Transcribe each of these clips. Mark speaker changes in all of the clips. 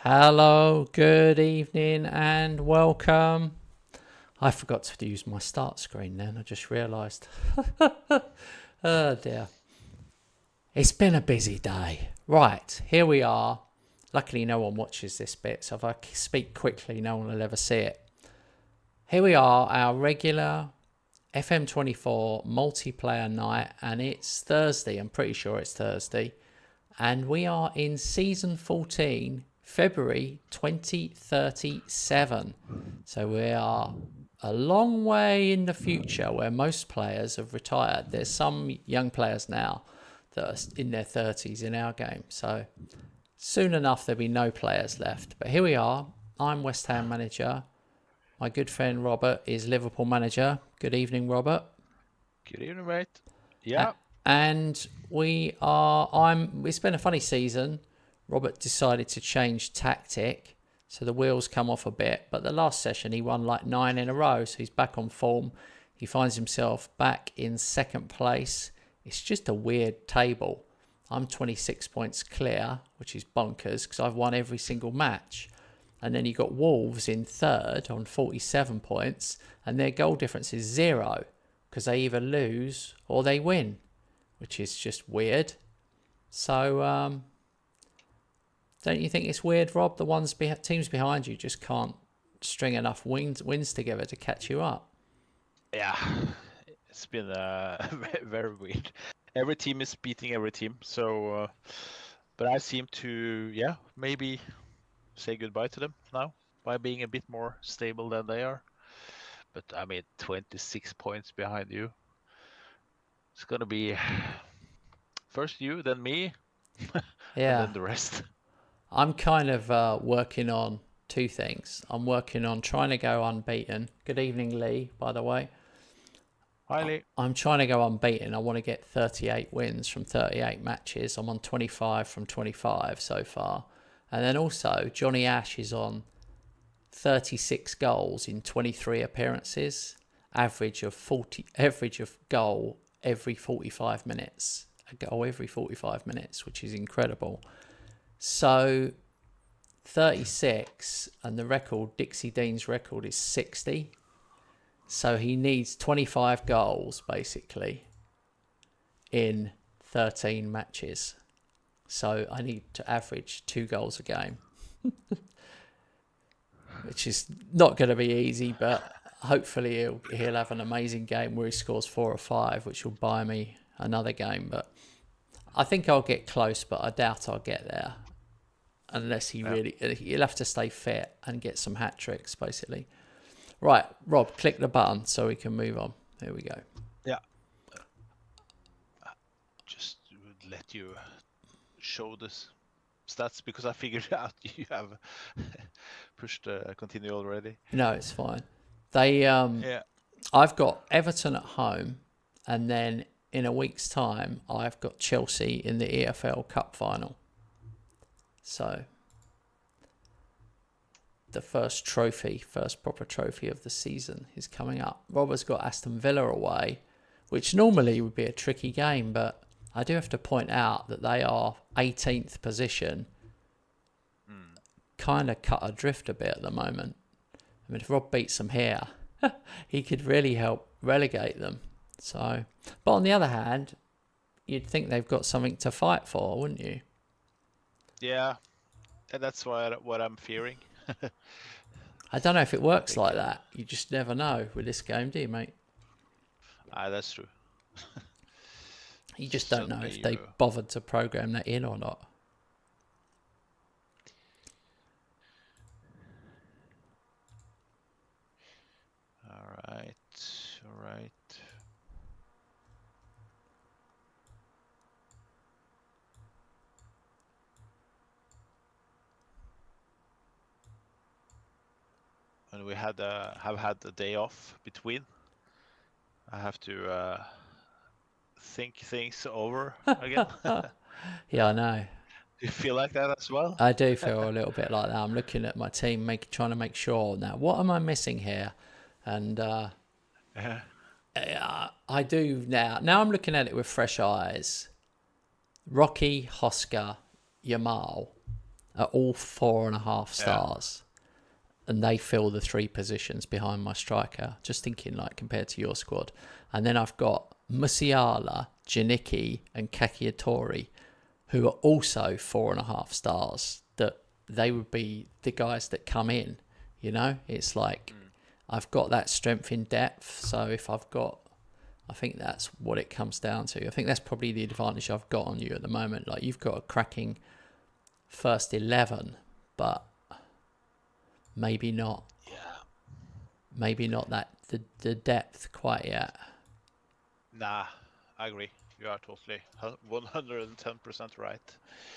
Speaker 1: Hello, good evening, and welcome. I forgot to use my start screen then, I just realised. Oh dear. It's been a busy day. Right, here we are. Luckily, no one watches this bit, so if I speak quickly, no one will ever see it. Here we are, our regular FM24 multiplayer night, and it's Thursday. I'm pretty sure it's Thursday. And we are in season 14, February 2037. So we are a long way in the future where most players have retired. There's some young players now that are in their 30s in our game. So soon enough, there'll be no players left. But here we are. I'm West Ham manager. My good friend Robert is Liverpool manager. Good evening, Robert.
Speaker 2: Good evening, mate. Yeah.
Speaker 1: And it's been a funny season. Robert decided to change tactic, so the wheels come off a bit. But the last session, he won like 9 in a row, so he's back on form. He finds himself back in second place. It's just a weird table. I'm 26 points clear, which is bonkers because I've won every single match. And then you got Wolves in third on 47 points, and their goal difference is 0 because they either lose or they win, which is just weird. So, don't you think it's weird, Rob? The teams behind you just can't string enough wins together to catch you up.
Speaker 2: Yeah. It's been very weird. Every team is beating every team. So, but I seem to, maybe say goodbye to them now by being a bit more stable than they are. But I mean, 26 points behind you. It's gonna be first you, then me,
Speaker 1: Yeah.
Speaker 2: and then the rest.
Speaker 1: I'm kind of working on two things. I'm working on trying to go unbeaten. Good evening, Lee, by the way.
Speaker 2: Hi, Lee.
Speaker 1: I'm trying to go unbeaten. I want to get 38 wins from 38 matches. I'm on 25 from 25 so far. And then also, Johnny Ash is on 36 goals in 23 appearances. Average of goal every 45 minutes. A goal every 45 minutes, which is incredible. So 36, and the record, Dixie Dean's record, is 60. So he needs 25 goals basically in 13 matches. So I need to average 2 goals a game, which is not going to be easy, but hopefully he'll have an amazing game where he scores 4 or 5, which will buy me another game. But I think I'll get close, but I doubt I'll get there. Unless he'll have to stay fit and get some hat tricks, basically. Right, Rob, click the button so we can move on. There we go.
Speaker 2: Yeah. Just would let you show this stats because I figured out you have pushed continue already.
Speaker 1: No, it's fine. I've got Everton at home, and then in a week's time, I've got Chelsea in the EFL Cup final. So, the first proper trophy of the season is coming up. Robert's got Aston Villa away, which normally would be a tricky game, but I do have to point out that they are 18th position, kind of cut adrift a bit at the moment. I mean, if Rob beats them here, he could really help relegate them. So, but on the other hand, you'd think they've got something to fight for, wouldn't you?
Speaker 2: Yeah, and that's what I'm fearing.
Speaker 1: I don't know if it works like that. You just never know with this game, do you, mate?
Speaker 2: That's true.
Speaker 1: You just don't know if they bothered to program that in or not.
Speaker 2: All right. And we have had a day off between. I have to think things over again.
Speaker 1: Yeah, I know.
Speaker 2: Do you feel like that as well?
Speaker 1: I do feel a little bit like that. I'm looking at my team, trying to make sure now, what am I missing here? And I do now. Now I'm looking at it with fresh eyes. Rocky, Hosker, Yamal, are all 4.5 stars. And they fill the 3 positions behind my striker. Just thinking like compared to your squad. And then I've got Musiala, Janicki and Kakiatori, who are also 4.5 stars. That they would be the guys that come in. You know, it's like I've got that strength in depth. So if I've got, I think that's what it comes down to. I think that's probably the advantage I've got on you at the moment. Like you've got a cracking first 11, but maybe not.
Speaker 2: Yeah.
Speaker 1: Maybe not that the depth quite yet.
Speaker 2: Nah, I agree. You are totally 110% right.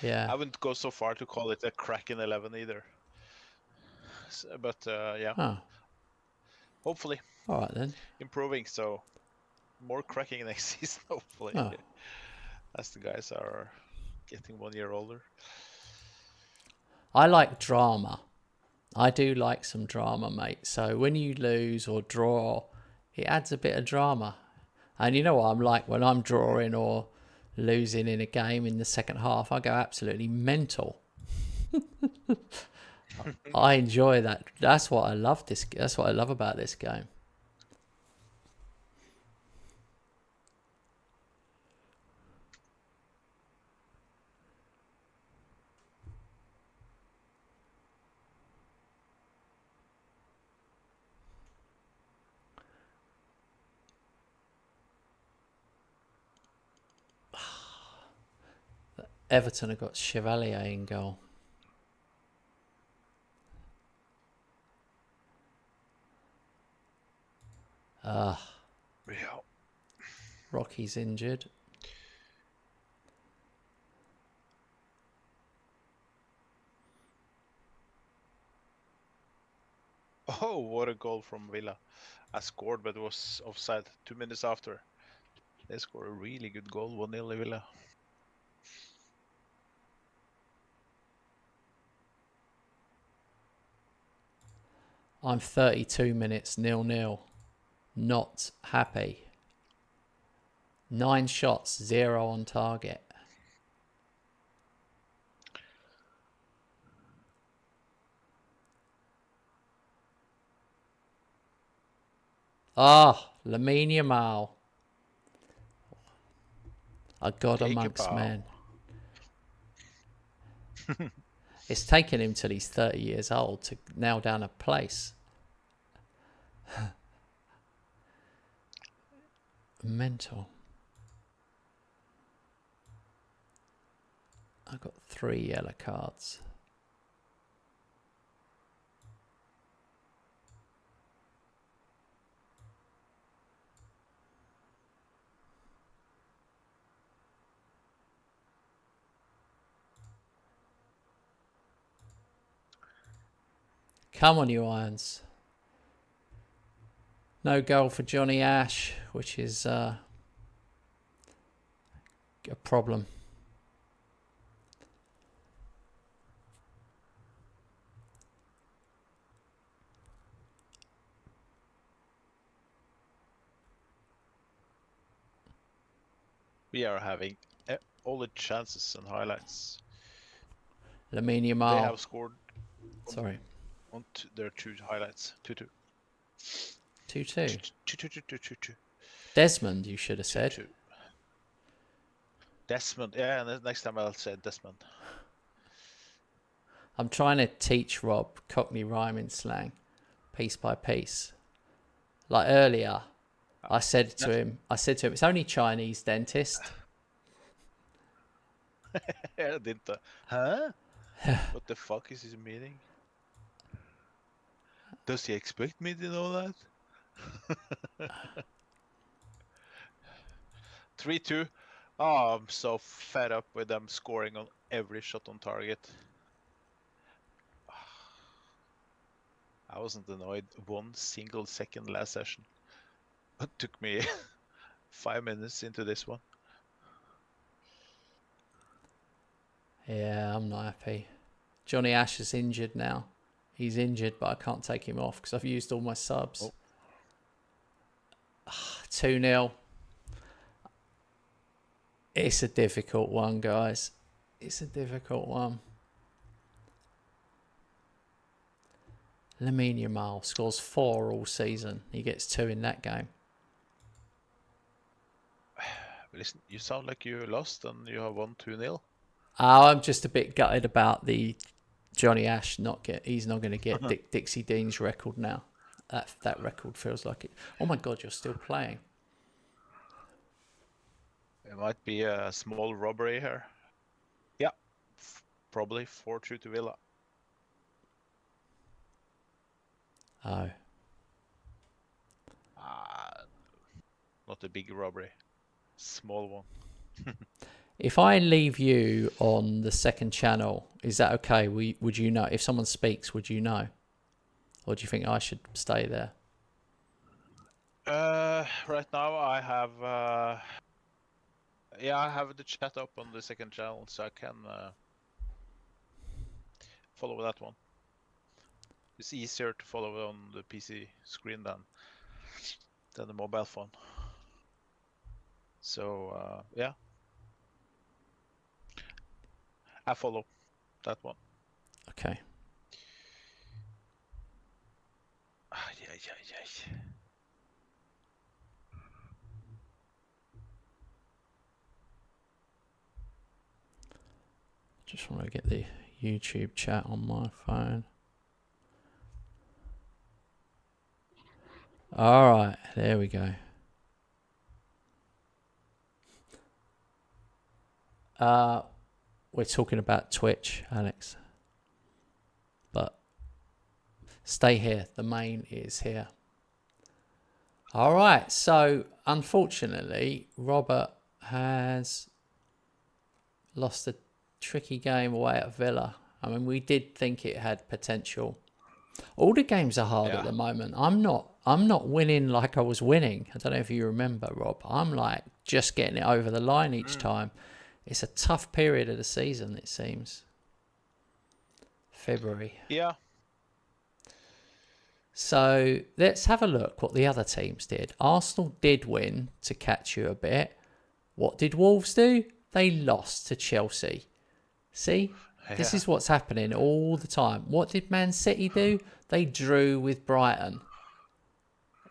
Speaker 1: Yeah.
Speaker 2: I wouldn't go so far to call it a cracking 11 either. But yeah,
Speaker 1: Oh,
Speaker 2: hopefully
Speaker 1: all right then.
Speaker 2: improving. So more cracking next season, hopefully,
Speaker 1: Oh.
Speaker 2: as the guys are getting 1 year older.
Speaker 1: I like drama. I do like some drama, mate. So when you lose or draw, it adds a bit of drama. And you know what I'm like when I'm drawing or losing in a game in the second half, I go absolutely mental. I enjoy that. That's what I love that's what I love about this game. Everton have got Chevalier in goal.
Speaker 2: Yeah.
Speaker 1: Rocky's injured.
Speaker 2: Oh, what a goal from Villa. I scored, but it was offside 2 minutes after. They scored a really good goal, 1-0 Villa.
Speaker 1: I'm 32 minutes 0-0. Not happy. 9 shots, 0 on target. Lamine Yamal. A god
Speaker 2: Take a
Speaker 1: amongst
Speaker 2: bow.
Speaker 1: men. It's taken him till he's 30 years old to nail down a place. Mental. I got 3 yellow cards. Come on, you Irons. No goal for Johnny Ash, which is a problem.
Speaker 2: We are having all the chances and highlights.
Speaker 1: Lamine
Speaker 2: They
Speaker 1: Yamal.
Speaker 2: have scored.
Speaker 1: Sorry.
Speaker 2: On their 2 highlights. 2-2.
Speaker 1: 2-2.
Speaker 2: 2-2.
Speaker 1: Desmond, you should have said.
Speaker 2: 2-2. Desmond. Yeah, and next time I'll say Desmond.
Speaker 1: I'm trying to teach Rob Cockney rhyming slang, piece by piece. Like earlier, I said to him, it's only Chinese dentist.
Speaker 2: Yeah, didn't I? Huh? What the fuck is his meaning? Does he expect me to know that? 3-2. Oh, I'm so fed up with them scoring on every shot on target. I wasn't annoyed 1 single second last session. It took me 5 minutes into this one.
Speaker 1: Yeah, I'm not happy. Johnny Ash is injured now. He's injured, but I can't take him off because I've used all my subs. 2-0. It's a difficult one, guys. It's a difficult one. Lamine Yamal scores 4 all season. He gets 2 in that game.
Speaker 2: Listen, you sound like you lost and you have won 2-0.
Speaker 1: I'm just a bit gutted about the Johnny Ash he's not going to get Dixie Dean's record now. That record feels like it. Oh my God, you're still playing.
Speaker 2: It might be a small robbery here. Yeah, probably 4-2 to Villa.
Speaker 1: Oh.
Speaker 2: Not a big robbery. Small one.
Speaker 1: If I leave you on the second channel, is that okay? Would you know? If someone speaks, would you know? Or do you think I should stay there?
Speaker 2: Right now I have I have the chat up on the second channel, so I can follow that one. It's easier to follow on the PC screen than the mobile phone. So yeah, I follow that one.
Speaker 1: Okay. Just want to get the YouTube chat on my phone. All right, there we go. We're talking about Twitch, Alex. But stay here. The main is here. All right. So, unfortunately, Robert has lost a tricky game away at Villa. I mean, we did think it had potential. All the games are hard at the moment. I'm not winning like I was winning. I don't know if you remember, Rob. I'm like just getting it over the line each time. It's a tough period of the season, it seems. February.
Speaker 2: Yeah.
Speaker 1: So let's have a look what the other teams did. Arsenal did win to catch you a bit. What did Wolves do? They lost to Chelsea. See? This is what's happening all the time. What did Man City do? They drew with Brighton.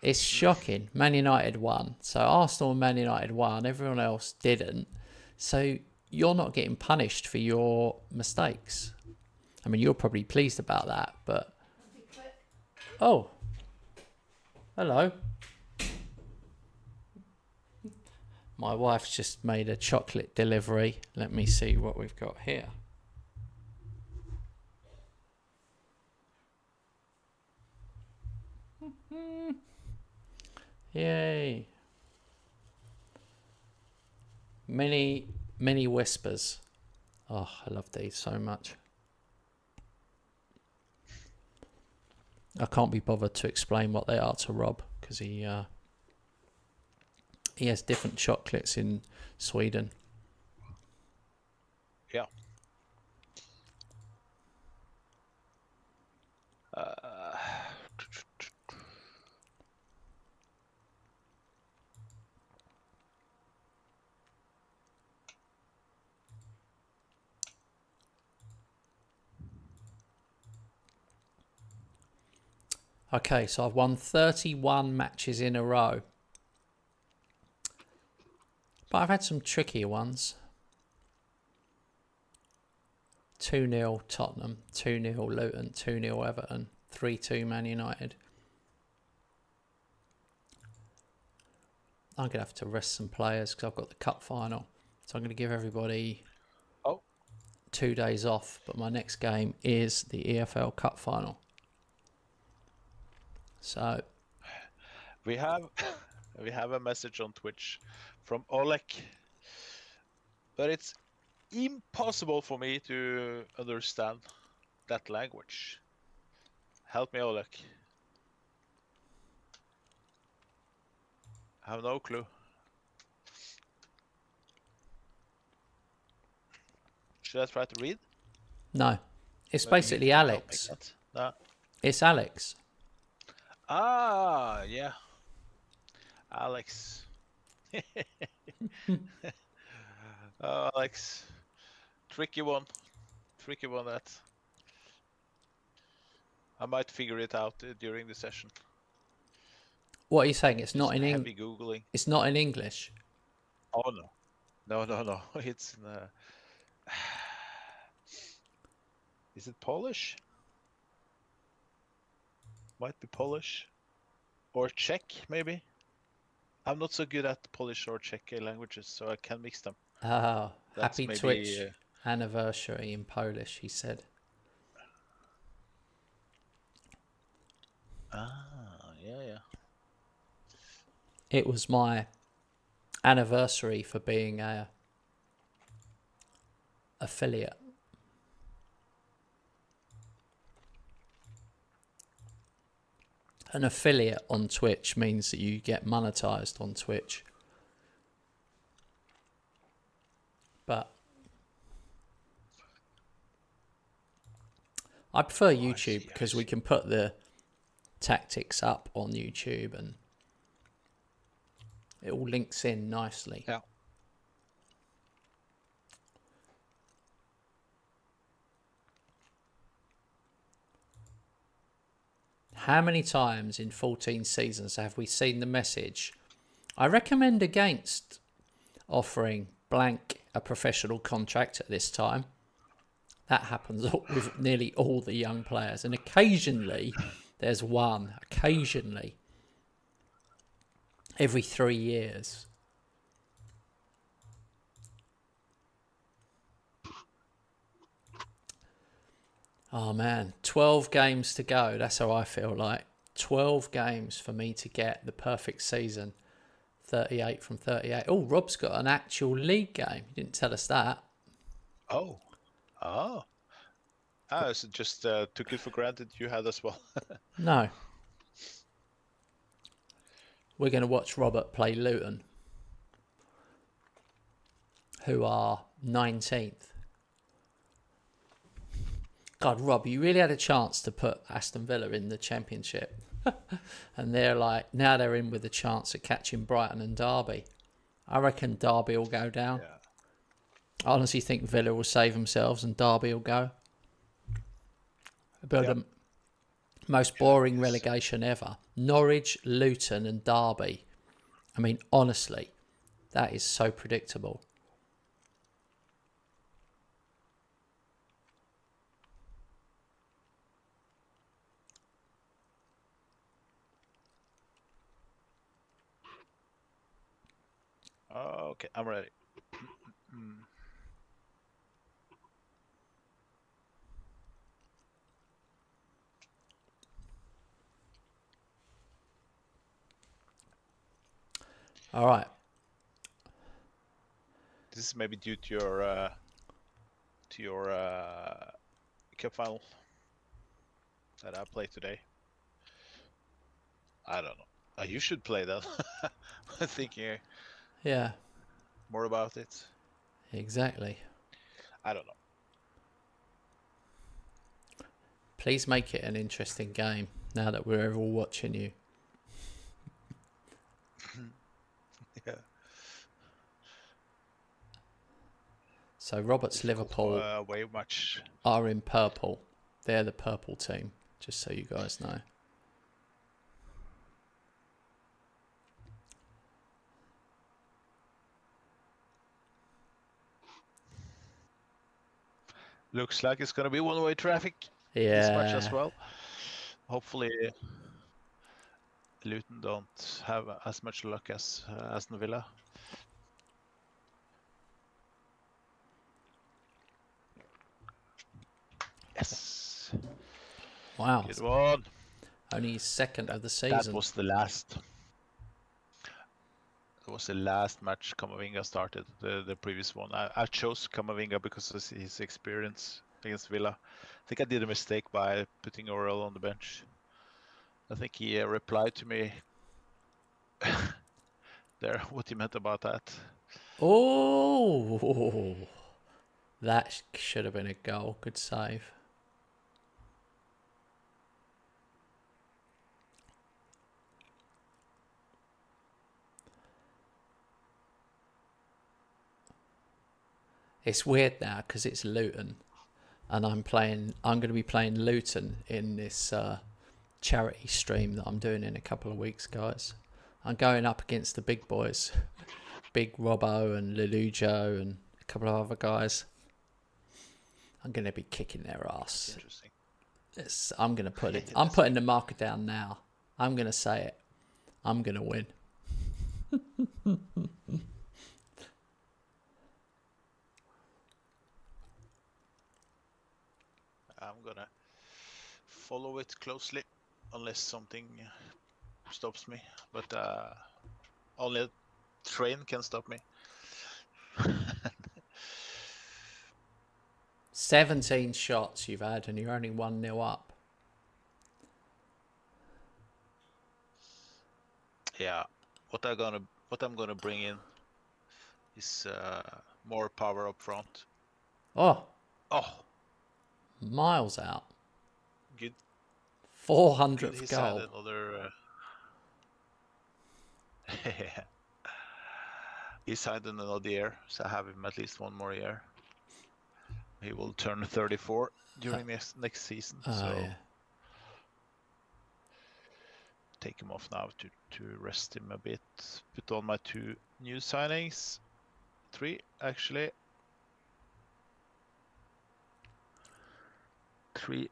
Speaker 1: It's shocking. Man United won. So Arsenal and Man United won. Everyone else didn't. So you're not getting punished for your mistakes. I mean, you're probably pleased about that, but... Oh. Hello. My wife's just made a chocolate delivery. Let me see what we've got here. Yay. Mini whispers. Oh, I love these so much. I can't be bothered to explain what they are to Rob because he has different chocolates in Sweden.
Speaker 2: Yeah.
Speaker 1: Okay, so I've won 31 matches in a row. But I've had some trickier ones. 2-0 Tottenham, 2-0 Luton, 2-0 Everton, 3-2 Man United. I'm going to have to rest some players because I've got the cup final. So I'm going to give everybody 2 days off. But my next game is the EFL Cup final. So
Speaker 2: we have a message on Twitch from Oleg, but it's impossible for me to understand that language. Help me, Oleg. I have no clue. Should I try to read?
Speaker 1: No, it's basically Alex.
Speaker 2: No.
Speaker 1: It's Alex.
Speaker 2: Ah, yeah. Alex. Alex. Tricky one that. I might figure it out during the session.
Speaker 1: What are you saying? It's
Speaker 2: Just
Speaker 1: not in
Speaker 2: heavy Googling.
Speaker 1: It's not in English.
Speaker 2: Oh no. No. It's in, is it Polish? Might be Polish. Or Czech, maybe. I'm not so good at Polish or Czech languages, so I can mix them.
Speaker 1: Oh,
Speaker 2: That's
Speaker 1: happy
Speaker 2: maybe,
Speaker 1: Twitch anniversary in Polish, he said.
Speaker 2: Yeah.
Speaker 1: It was my anniversary for being a affiliate. An affiliate on Twitch means that you get monetized on Twitch. But I prefer YouTube because we can put the tactics up on YouTube and it all links in nicely.
Speaker 2: Yeah.
Speaker 1: How many times in 14 seasons have we seen the message, I recommend against offering blank a professional contract at this time? That happens with nearly all the young players. And occasionally, there's one. Occasionally. Every 3 years. Oh man, 12 games to go. That's how I feel like. 12 games for me to get the perfect season. 38 from 38. Oh, Rob's got an actual league game. He didn't tell us that.
Speaker 2: Oh. So just took it for granted you had as well.
Speaker 1: No. We're going to watch Robert play Luton, who are 19th. God, Rob, you really had a chance to put Aston Villa in the Championship. And they're like, now they're in with a chance of catching Brighton and Derby. I reckon Derby will go down.
Speaker 2: Yeah.
Speaker 1: I honestly think Villa will save themselves and Derby will go. But the most boring relegation ever. Norwich, Luton and Derby. I mean, honestly, that is so predictable.
Speaker 2: Okay, I'm ready.
Speaker 1: All right.
Speaker 2: This is maybe due to your cup final that I played today. I don't know. You should play that. I'm thinking more about it.
Speaker 1: Exactly.
Speaker 2: I don't know.
Speaker 1: Please make it an interesting game now that we're all watching you.
Speaker 2: Yeah.
Speaker 1: So Robert's Liverpool
Speaker 2: Way much.
Speaker 1: are in purple. They're the purple team, just so you guys know.
Speaker 2: Looks like it's gonna be one-way traffic.
Speaker 1: Yeah.
Speaker 2: This match as well. Hopefully, Luton don't have as much luck as Aston Villa. Yes.
Speaker 1: Wow.
Speaker 2: Good one.
Speaker 1: Only his second of the season.
Speaker 2: That was the last. It was the last match Camavinga started. The previous one. I chose Camavinga because of his experience against Villa. I think I did a mistake by putting Orel on the bench. I think he replied to me there what he meant about that.
Speaker 1: Oh, that should have been a goal. Good save. It's weird now because it's Luton. and I'm going to be playing Luton in this charity stream that I'm doing in a couple of weeks, guys. I'm going up against the big boys, Big Robbo and Lelujo and a couple of other guys. I'm going to be kicking their ass.
Speaker 2: Interesting.
Speaker 1: I'm going to put it. I'm putting the marker down now. I'm going to say it. I'm going to win.
Speaker 2: I'm gonna follow it closely, unless something stops me. But only a train can stop me.
Speaker 1: 17 shots you've had, and you're only 1-0 up.
Speaker 2: Yeah, what I'm gonna bring in is more power up front.
Speaker 1: Oh, miles out.
Speaker 2: Good.
Speaker 1: 400th
Speaker 2: He's
Speaker 1: goal.
Speaker 2: had another. He signed another year, so I have him at least one more year. He will turn 34 during next season, so
Speaker 1: Yeah.
Speaker 2: take him off now to rest him a bit. Put on my 2 new signings, 3 actually. 3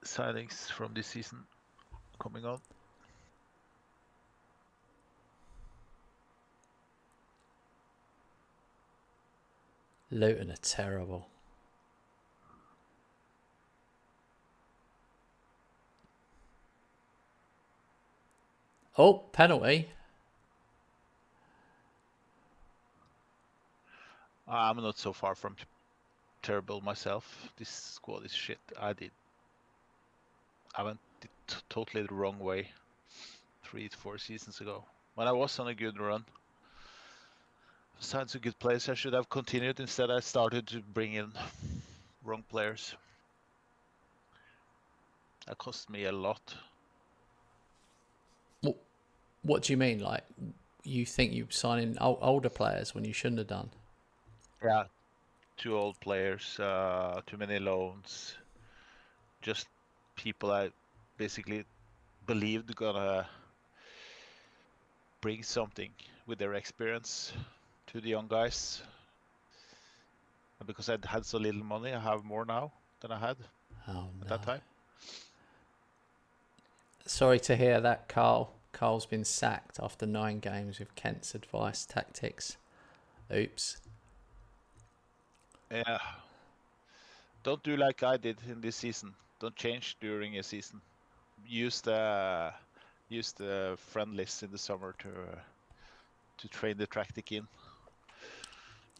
Speaker 2: signings from this season coming on.
Speaker 1: Luton are terrible. Oh, penalty.
Speaker 2: I'm not so far from terrible myself. This squad is shit. I went totally the wrong way 3 to 4 seasons ago when I was on a good run. Signed some good players. I should have continued. Instead, I started to bring in wrong players. That cost me a lot.
Speaker 1: What do you mean? Like, you think you sign in older players when you shouldn't have done?
Speaker 2: Yeah, 2 old players, too many loans. Just people I basically believed gonna bring something with their experience to the young guys. And because I had so little money, I have more now than I had at that time.
Speaker 1: Sorry to hear that, Carl. Carl's been sacked after 9 games with Kent's advice tactics. Oops.
Speaker 2: Yeah. Don't do like I did in this season. Don't change during a season. Use the friendlies in the summer to train the tactic in.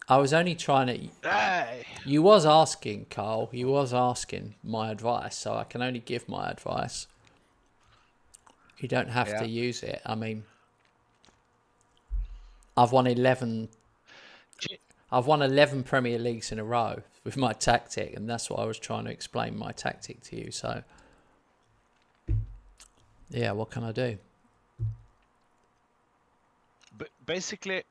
Speaker 1: I was only trying to...
Speaker 2: Hey!
Speaker 1: You was asking, Carl. You was asking my advice, so I can only give my advice. You don't have to use it. I mean, I've won 11 Premier Leagues in a row with my tactic, and that's what I was trying to explain my tactic to you. So, yeah, what can I do?
Speaker 2: But basically,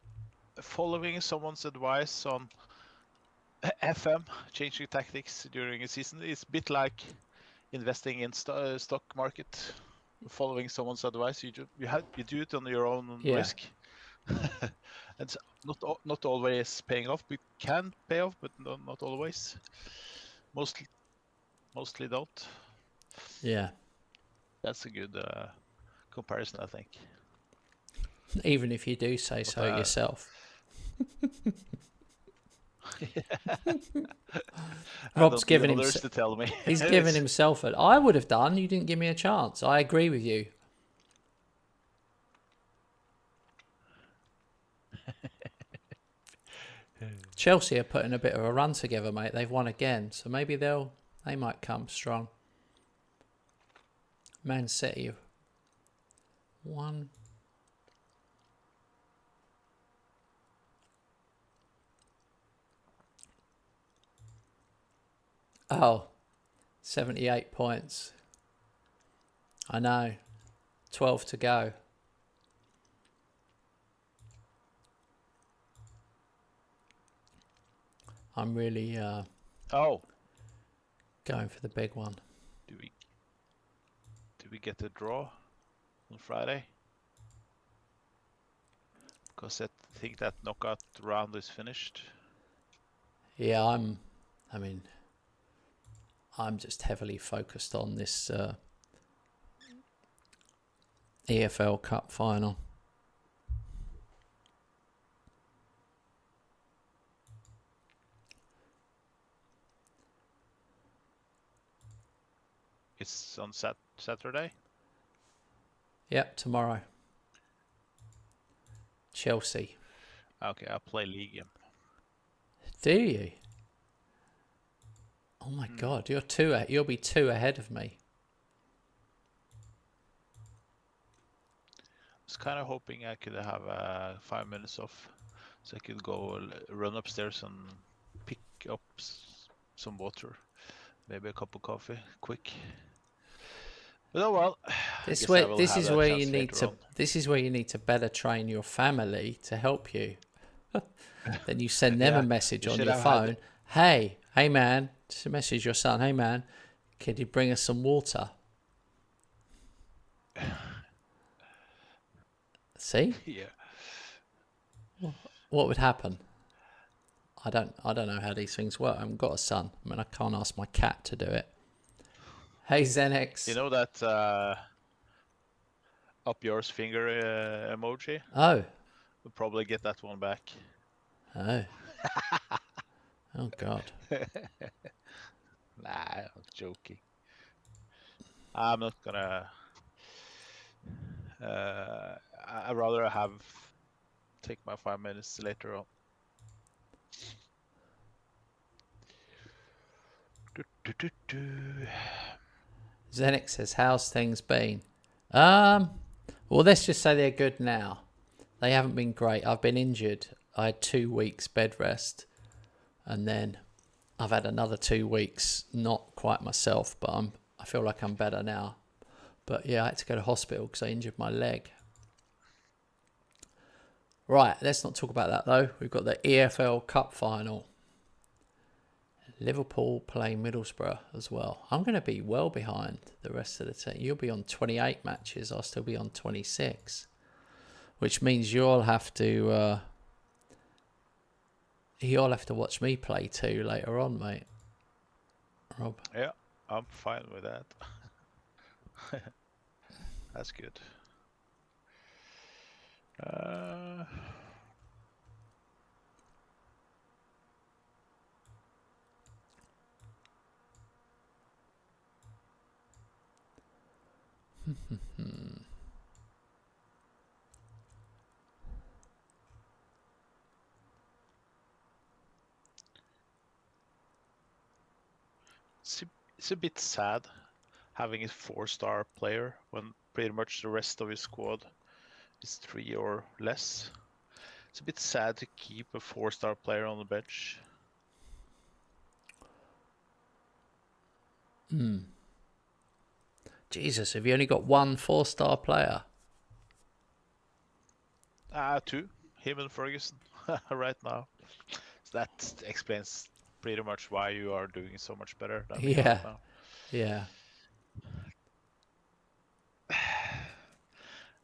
Speaker 2: following someone's advice on FM, changing tactics during a season, is a bit like investing in stock market. Following someone's advice, you do it on your own risk. It's not always paying off. It can pay off, but not always. Mostly don't.
Speaker 1: Yeah.
Speaker 2: That's a good comparison, I think.
Speaker 1: Even if you do say so yourself. Rob's giving himself to tell me. He's giving himself it. I would have done. You didn't give me a chance. I agree with you. Chelsea are putting a bit of a run together, mate. They've won again, so maybe they might come strong. Man City won. Oh, 78 points. I know. 12 to go. I'm really... going for the big one.
Speaker 2: Do we get a draw on Friday? Because I think that knockout round is finished.
Speaker 1: Yeah, I'm just heavily focused on this EFL Cup final.
Speaker 2: It's on Saturday.
Speaker 1: Yep, tomorrow. Chelsea.
Speaker 2: Okay, I'll play league game.
Speaker 1: Do you? Oh my God, you'll be 2 ahead of me.
Speaker 2: I was kind of hoping I could have 5 minutes off, so I could go run upstairs and pick up some water, maybe a cup of coffee, quick. But oh well.
Speaker 1: This is where you need to better train your family to help you. Then you send them a message on your phone. Hey man, just message your son. Hey man, can you bring us some water? See?
Speaker 2: Yeah.
Speaker 1: What would happen? I don't know how these things work. I haven't got a son. I mean, I can't ask my cat to do it. Hey Xenix.
Speaker 2: You know that up yours finger emoji?
Speaker 1: Oh.
Speaker 2: We'll probably get that one back.
Speaker 1: Oh. Oh God.
Speaker 2: Nah, I'm joking. I'm not gonna. I'd rather take my 5 minutes later on.
Speaker 1: Zenix says, how's things been? Well, let's just say they're good now. They haven't been great. I've been injured. I had 2 weeks bed rest, and then I've had another 2 weeks, not quite myself, but I feel like I'm better now. But yeah, I had to go to hospital because I injured my leg. Right, let's not talk about that though. We've got the EFL Cup final. Liverpool playing Middlesbrough as well. I'm going to be well behind the rest of the team. You'll be on 28 matches. I'll still be on 26. Which means you'll have to watch me play 2 later on, mate. Rob.
Speaker 2: Yeah, I'm fine with that. That's good. It's a bit sad having a 4-star player when pretty much the rest of his squad is 3 or less. It's a bit sad to keep a 4-star player on the bench.
Speaker 1: Jesus, have you only got 1 4-star player?
Speaker 2: 2. Him and Ferguson right now. So that explains pretty much why you are doing so much better than me right now.
Speaker 1: Yeah.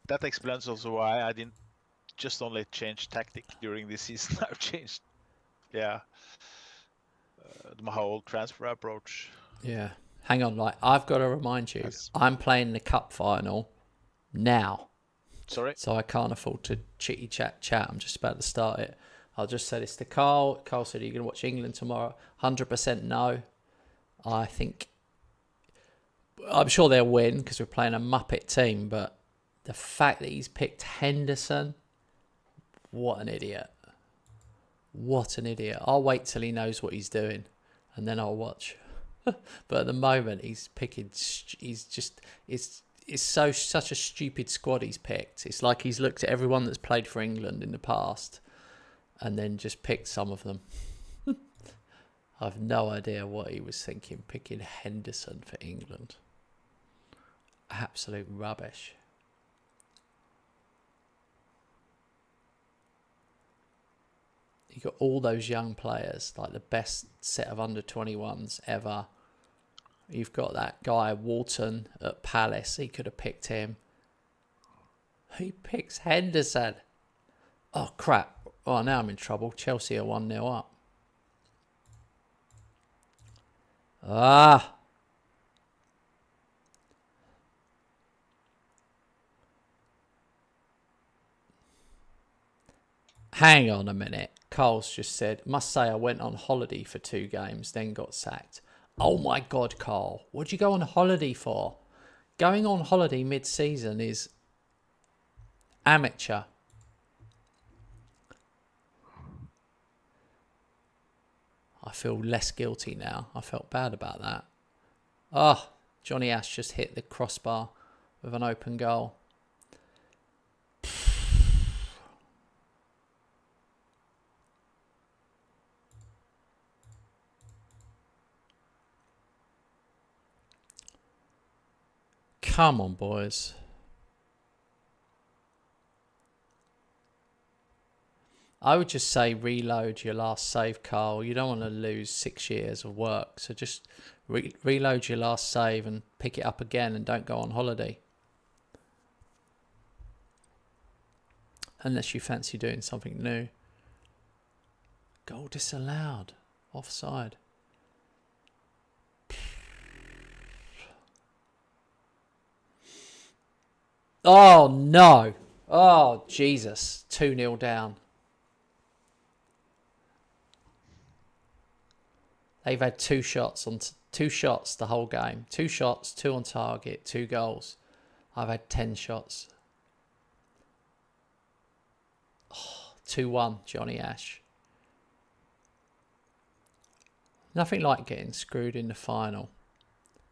Speaker 2: That explains also why I didn't just only change tactic during this season. I've changed, my whole transfer approach.
Speaker 1: Yeah. Hang on, I've got to remind you, I'm playing the cup final now.
Speaker 2: Sorry?
Speaker 1: So I can't afford to chitty chat. I'm just about to start it. I'll just say this to Carl. Carl said, are you going to watch England tomorrow? 100% no. I'm sure they'll win because we're playing a Muppet team, but the fact that he's picked Henderson, what an idiot. What an idiot. I'll wait till he knows what he's doing and then I'll watch. But at the moment, it's such a stupid squad he's picked. It's like he's looked at everyone that's played for England in the past and then just picked some of them. I've no idea what he was thinking, picking Henderson for England. Absolute rubbish. You got all those young players, like the best set of under 21s ever. You've got that guy Walton at Palace. He could have picked him. He picks Henderson. Oh, crap. Oh, now I'm in trouble. Chelsea are 1-0 up. Ah. Hang on a minute. Carl's just said, must say I went on holiday for 2 games, then got sacked. Oh my God, Carl. What'd you go on holiday for? Going on holiday mid-season is amateur. I feel less guilty now. I felt bad about that. Oh, Johnny Ash just hit the crossbar with an open goal. Come on, boys. I would just say reload your last save, Carl. You don't want to lose 6 years of work. So just reload your last save and pick it up again and don't go on holiday. Unless you fancy doing something new. Goal disallowed. Offside. Oh, no. Oh, Jesus. 2-0 down. They've had 2 shots the whole game. 2 shots, 2 on target, 2 goals. I've had 10 shots. Oh, 2-1, Johnny Ash. Nothing like getting screwed in the final.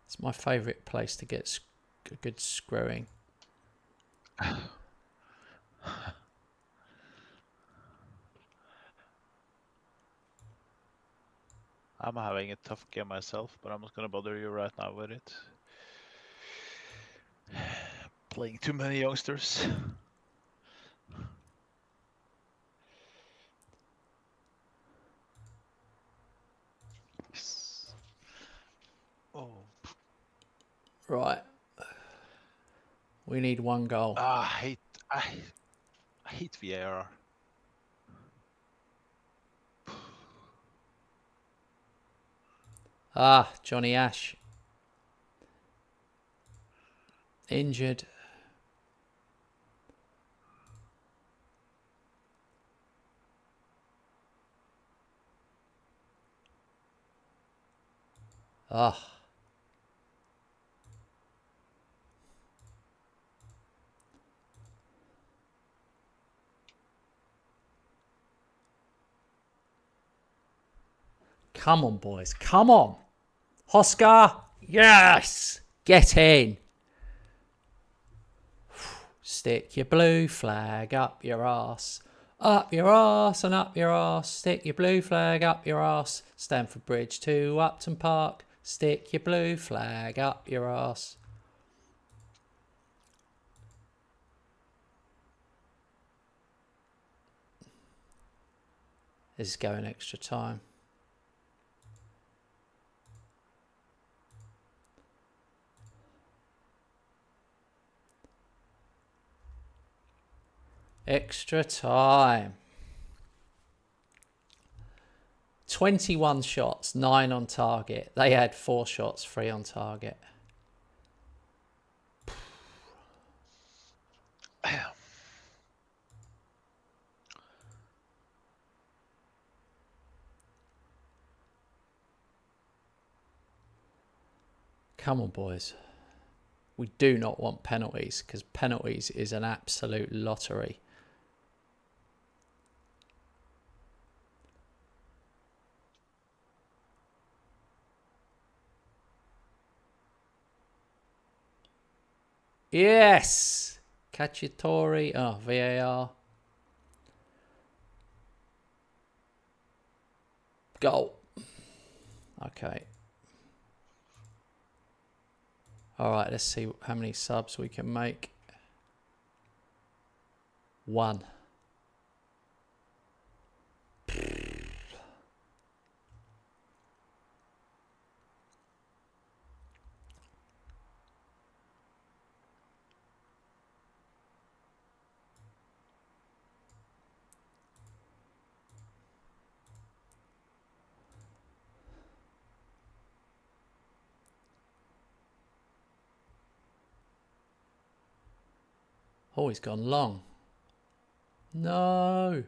Speaker 1: It's my favourite place to get a good screwing.
Speaker 2: I'm having a tough game myself, but I'm not gonna bother you right now with it. Playing too many youngsters. Oh.
Speaker 1: Right. We need 1 goal.
Speaker 2: I hate VAR.
Speaker 1: Ah, Johnny Ash. Injured. Ah. Come on, boys. Come on. Oscar. Yes. Get in. Stick your blue flag up your arse. Up your arse and up your arse. Stick your blue flag up your arse. Stamford Bridge to Upton Park. Stick your blue flag up your arse. This is going extra time. Extra time. 21 shots, 9 on target. They had 4 shots, 3 on target. Come on, boys. We do not want penalties because penalties is an absolute lottery. Yes! Cacciatore. Oh, VAR. Goal. Okay. All right, let's see how many subs we can make. 1. Oh, he's gone long. No.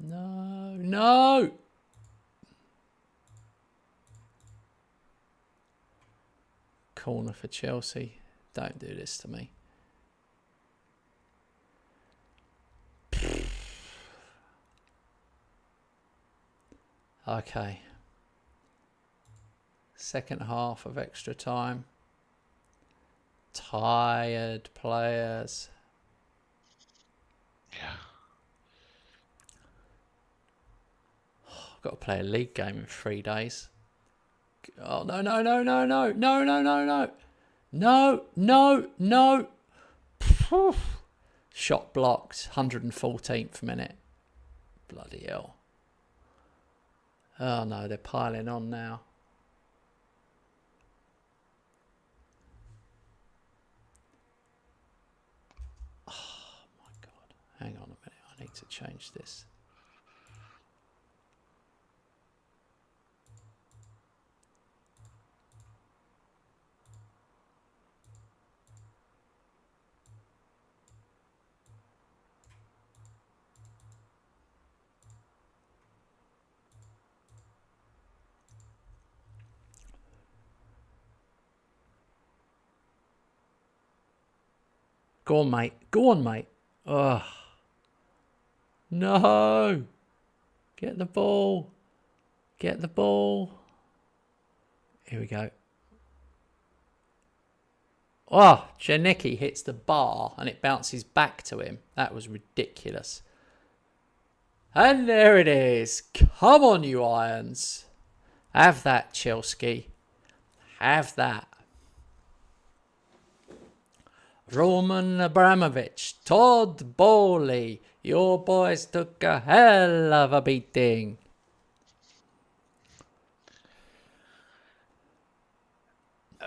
Speaker 1: No. No. Corner for Chelsea. Don't do this to me. Okay. Second half of extra time. Tired players.
Speaker 2: Yeah.
Speaker 1: I've got to play a league game in 3 days. Oh, no, no, no, no, no, no, no, no, no. No, no, no. Shot blocked. 114th minute. Bloody hell. Oh, no, they're piling on now. Oh, my God. Hang on a minute. I need to change this. Go on, mate. Go on, mate. Ugh. No. Get the ball. Get the ball. Here we go. Oh, Janicki hits the bar and it bounces back to him. That was ridiculous. And there it is. Come on, you Irons. Have that, Chelsea. Have that. Roman Abramovich, Todd Bowley, your boys took a hell of a beating.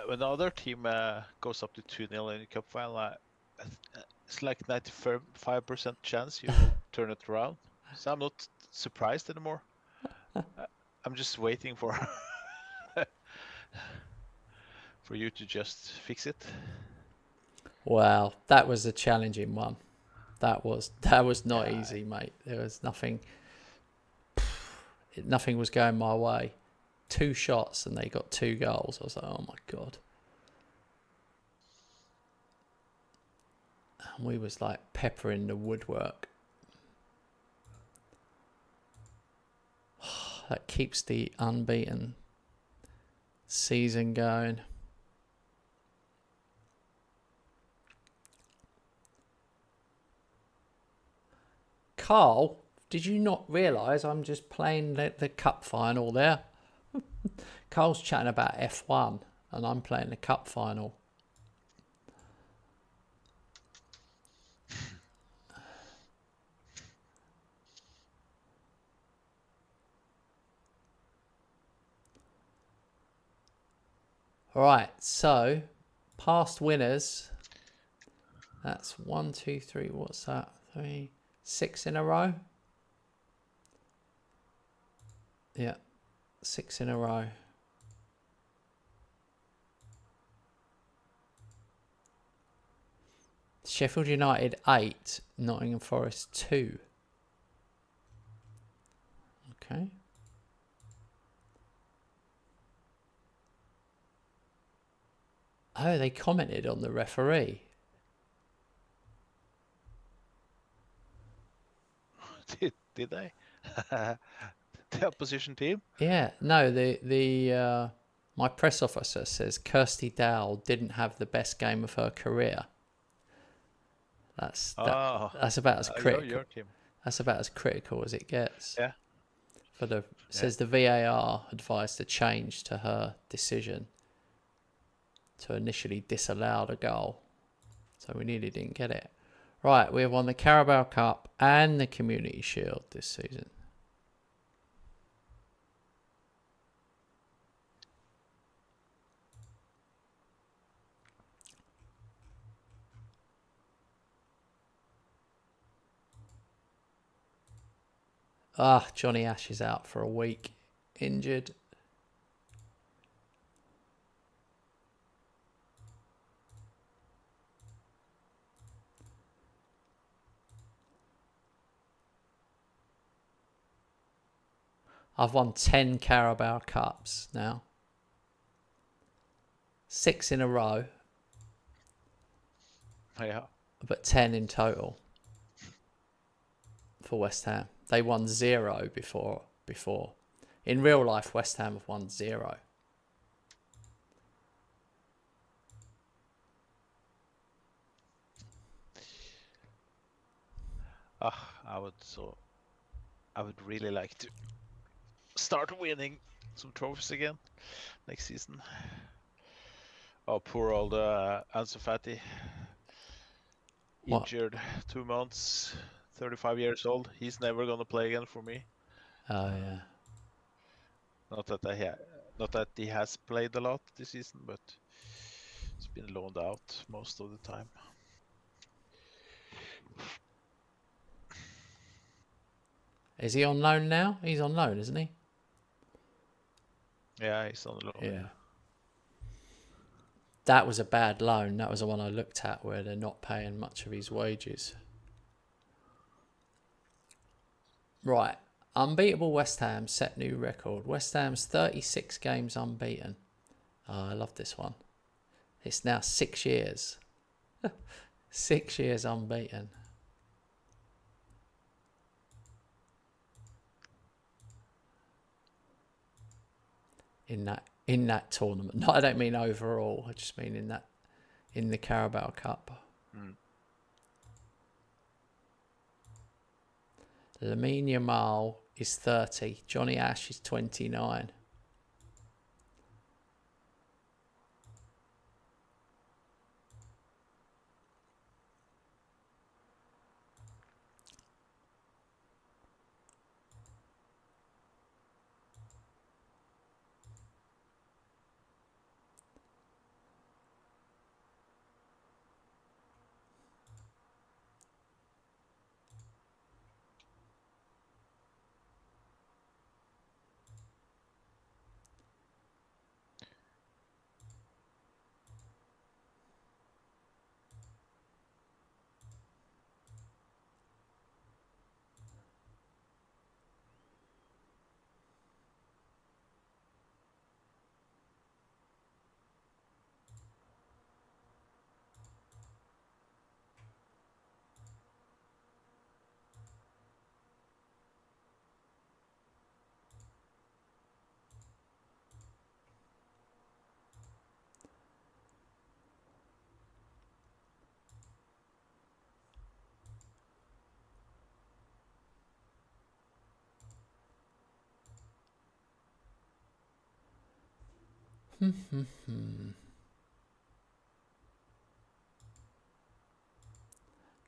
Speaker 2: When the other team goes up to 2-0 in the cup final, it's like 95% chance you will turn it around. So I'm not surprised anymore. I'm just waiting for for you to just fix it.
Speaker 1: Well, that was a challenging one. That was not easy, mate. There was nothing was going my way. 2 shots and they got 2 goals. I was like, oh my God. And we was like peppering the woodwork. That keeps the unbeaten season going. Carl, did you not realise I'm just playing the cup final there? Carl's chatting about F1 and I'm playing the cup final. Alright, so past winners. That's 1, 2, 3, what's that? 3, 6 in a row. Yeah, 6 in a row. Sheffield United 8, Nottingham Forest 2. Okay. Oh, they commented on the referee.
Speaker 2: Did they? The opposition team?
Speaker 1: Yeah, no, the my press officer says Kirsty Dowell didn't have the best game of her career. That's about as critical.
Speaker 2: Your team.
Speaker 1: That's about as critical as it gets.
Speaker 2: Yeah.
Speaker 1: Says the VAR advised a change to her decision to initially disallow the goal. So we nearly didn't get it. Right, we have won the Carabao Cup and the Community Shield this season. Johnny Ash is out for a week, injured. I've won 10 Carabao Cups now. 6 in a row,
Speaker 2: Yeah.
Speaker 1: but 10 in total for West Ham. They won 0 before. In real life, West Ham have won 0.
Speaker 2: I would really like to start winning some trophies again next season. Oh, poor old Ansu Fati.
Speaker 1: What?
Speaker 2: Injured 2 months, 35 years old. He's never gonna play again for me.
Speaker 1: Oh, yeah.
Speaker 2: Not that he has played a lot this season, but he's been loaned out most of the time.
Speaker 1: Is he on loan now? He's on loan, isn't he?
Speaker 2: Yeah, he's on loan.
Speaker 1: Yeah. That was a bad loan. That was the one I looked at where they're not paying much of his wages. Right. Unbeatable West Ham set new record. West Ham's 36 games unbeaten. Oh, I love this one. It's now 6 years. 6 years unbeaten. In that tournament. No, I don't mean overall. I just mean in the Carabao Cup. Lamine Yamal is 30. Johnny Ash is 29.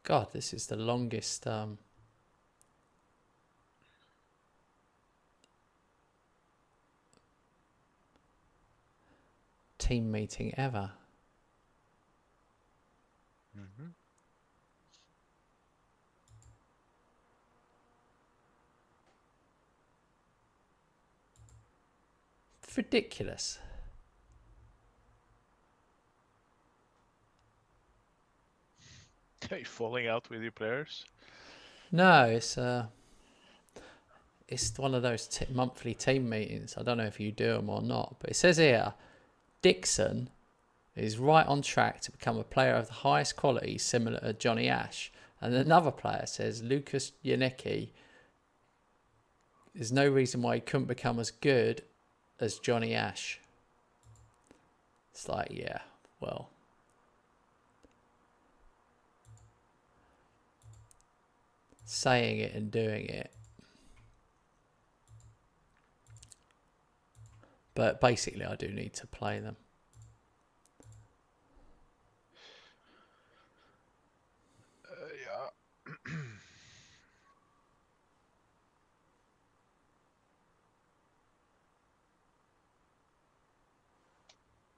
Speaker 1: God, this is the longest team meeting ever. It's ridiculous.
Speaker 2: Are you falling out with your players?
Speaker 1: No, it's one of those monthly team meetings. I don't know if you do them or not, but it says here, Dixon is right on track to become a player of the highest quality, similar to Johnny Ash. And another player says Lucas Yanecki, there's no reason why he couldn't become as good as Johnny Ash. It's like, yeah, well. Saying it and doing it. But basically, I do need to play them.
Speaker 2: Yeah.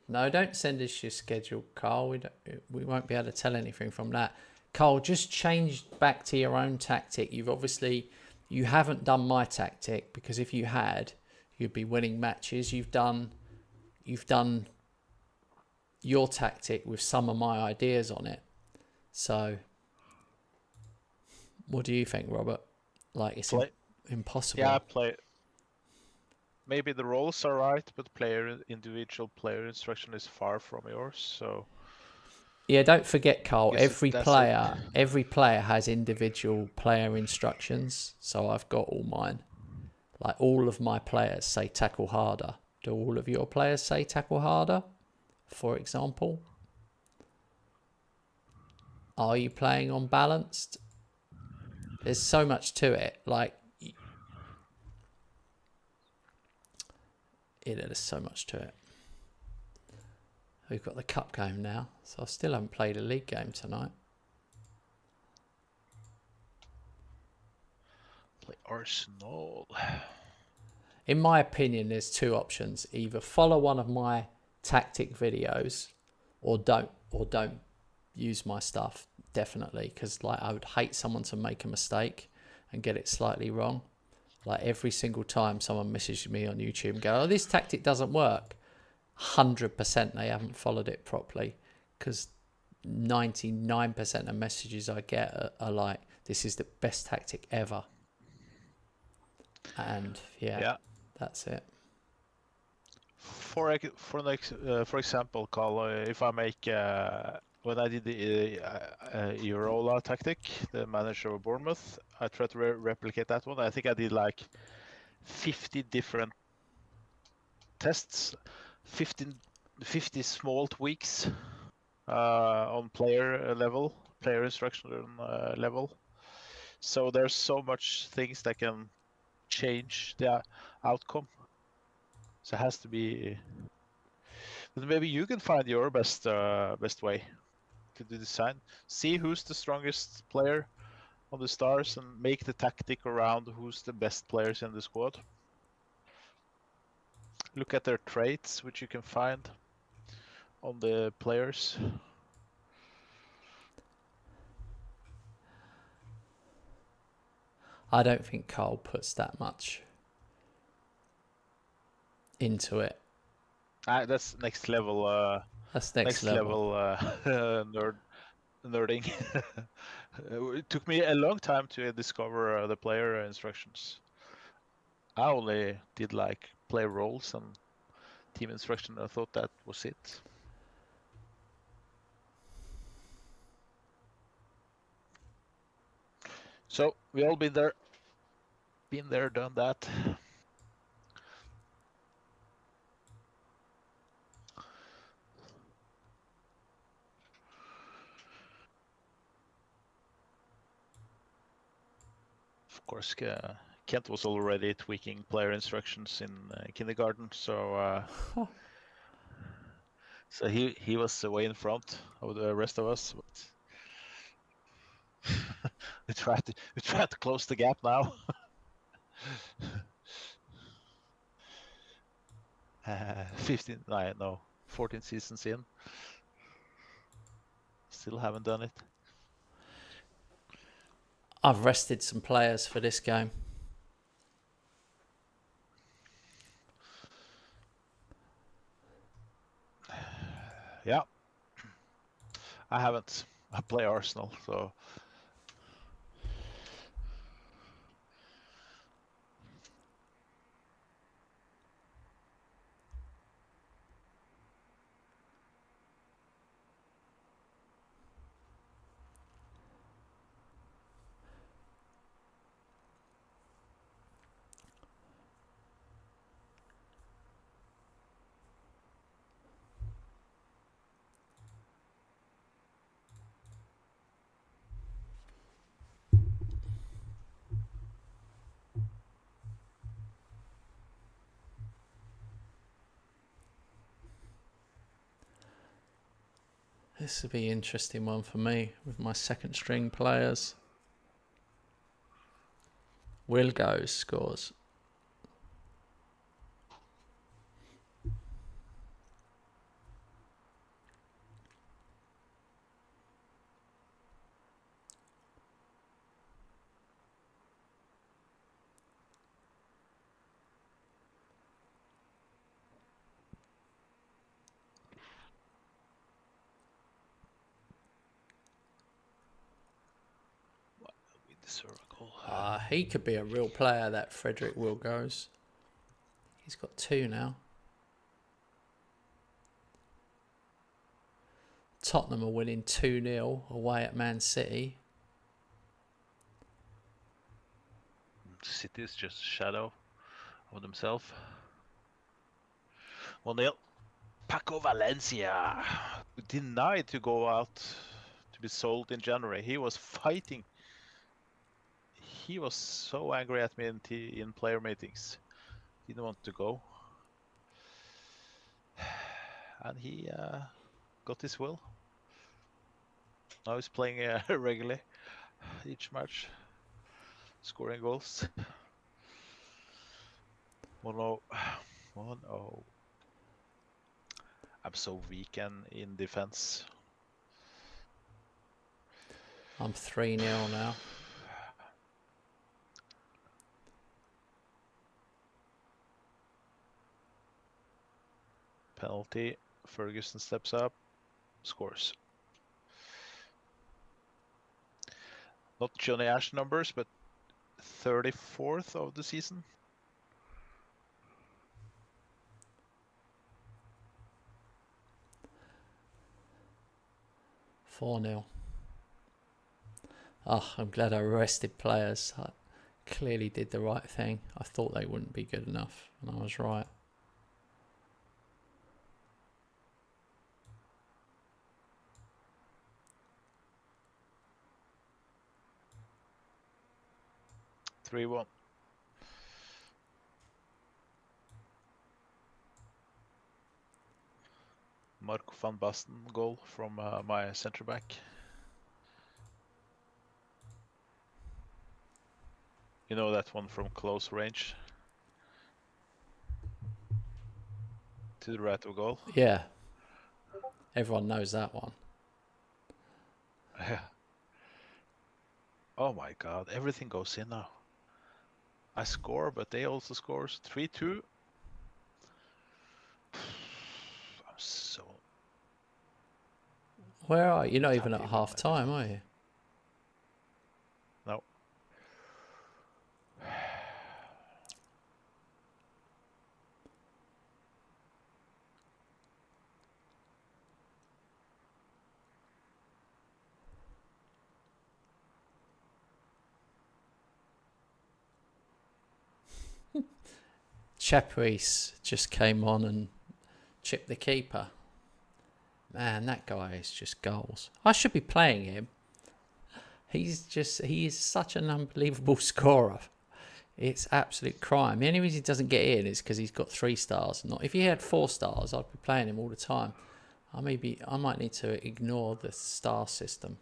Speaker 1: No, don't send us your schedule, Carl. We won't be able to tell anything from that. Carl, just change back to your own tactic. You haven't done my tactic, because if you had, you'd be winning matches. You've done your tactic with some of my ideas on it. So, what do you think, Robert? Like, it's impossible.
Speaker 2: Yeah, play maybe the roles are right, but individual player instruction is far from yours. So
Speaker 1: Yeah, don't forget, Carl.
Speaker 2: I guess that's it.
Speaker 1: Every player has individual player instructions. So I've got all mine. Like all of my players say tackle harder. Do all of your players say tackle harder? For example, are you playing on balanced? There's so much to it. Like, yeah, there's so much to it. We've got the cup game now, so I still haven't played a league game tonight.
Speaker 2: Play Arsenal.
Speaker 1: In my opinion, there's two options: either follow one of my tactic videos, or don't use my stuff. Definitely, because like I would hate someone to make a mistake and get it slightly wrong. Like every single time someone messages me on YouTube and go, "Oh, this tactic doesn't work," 100% they haven't followed it properly, because 99% of messages I get are like, "This is the best tactic ever," and yeah. That's it.
Speaker 2: For example, Carl, if I make when I did the Eurola tactic, the manager of Bournemouth, I tried to replicate that one. I think I did like 50 different tests, 50 small tweaks on player instruction level. So there's so much things that can change the outcome. So it has to be. But maybe you can find your best way to do design. See who's the strongest player on the stars and make the tactic around who's the best players in the squad. Look at their traits, which you can find on the players.
Speaker 1: I don't think Carl puts that much into it.
Speaker 2: That's next level.
Speaker 1: That's next level.
Speaker 2: Nerding. It took me a long time to discover the player instructions. I only did like player roles and team instruction. I thought that was it. So we all been there, done that. Of course, Kent was already tweaking player instructions in kindergarten, so so he was way in front of the rest of us. But we try to close the gap now. 14 seasons in, still haven't done it.
Speaker 1: I've rested some players for this game.
Speaker 2: Yeah, I haven't. I play Arsenal, so.
Speaker 1: This would be an interesting one for me with my second string players. Will goes, scores.
Speaker 2: Circle.
Speaker 1: He could be a real player, that Frederick Will goes. He's got 2 now. Tottenham are winning 2-0 away at Man City.
Speaker 2: City is just a shadow of themselves. 1-0. Paco Valencia denied to go out to be sold in January. He was fighting. He was so angry at me in player meetings. He didn't want to go. And he got his will. Now he's playing regularly each match, scoring goals. 1-0. 1-0. I'm so weak in defense.
Speaker 1: I'm 3-0 now.
Speaker 2: Penalty. Ferguson steps up, scores. Not Johnny Ash numbers, but 34th of the season.
Speaker 1: $4-0. Oh, I'm glad I rested players. I clearly did the right thing. I thought they wouldn't be good enough, and I was right.
Speaker 2: (3-1). Marco van Basten goal from my centre back. You know that one from close range to the right of goal?
Speaker 1: Yeah. Everyone knows that one.
Speaker 2: Yeah. Oh my god, everything goes in now. I score, but they also score. 3-2. I'm so...
Speaker 1: Where are you? You're not even at
Speaker 2: happy with
Speaker 1: half
Speaker 2: my
Speaker 1: time, are you?
Speaker 2: No.
Speaker 1: Chapuis just came on and chipped the keeper. Man, that guy is just goals. I should be playing him. He is such an unbelievable scorer. It's absolute crime. The only reason he doesn't get in is because he's got 3 stars. Not if he had 4 stars, I'd be playing him all the time. I might need to ignore the star system.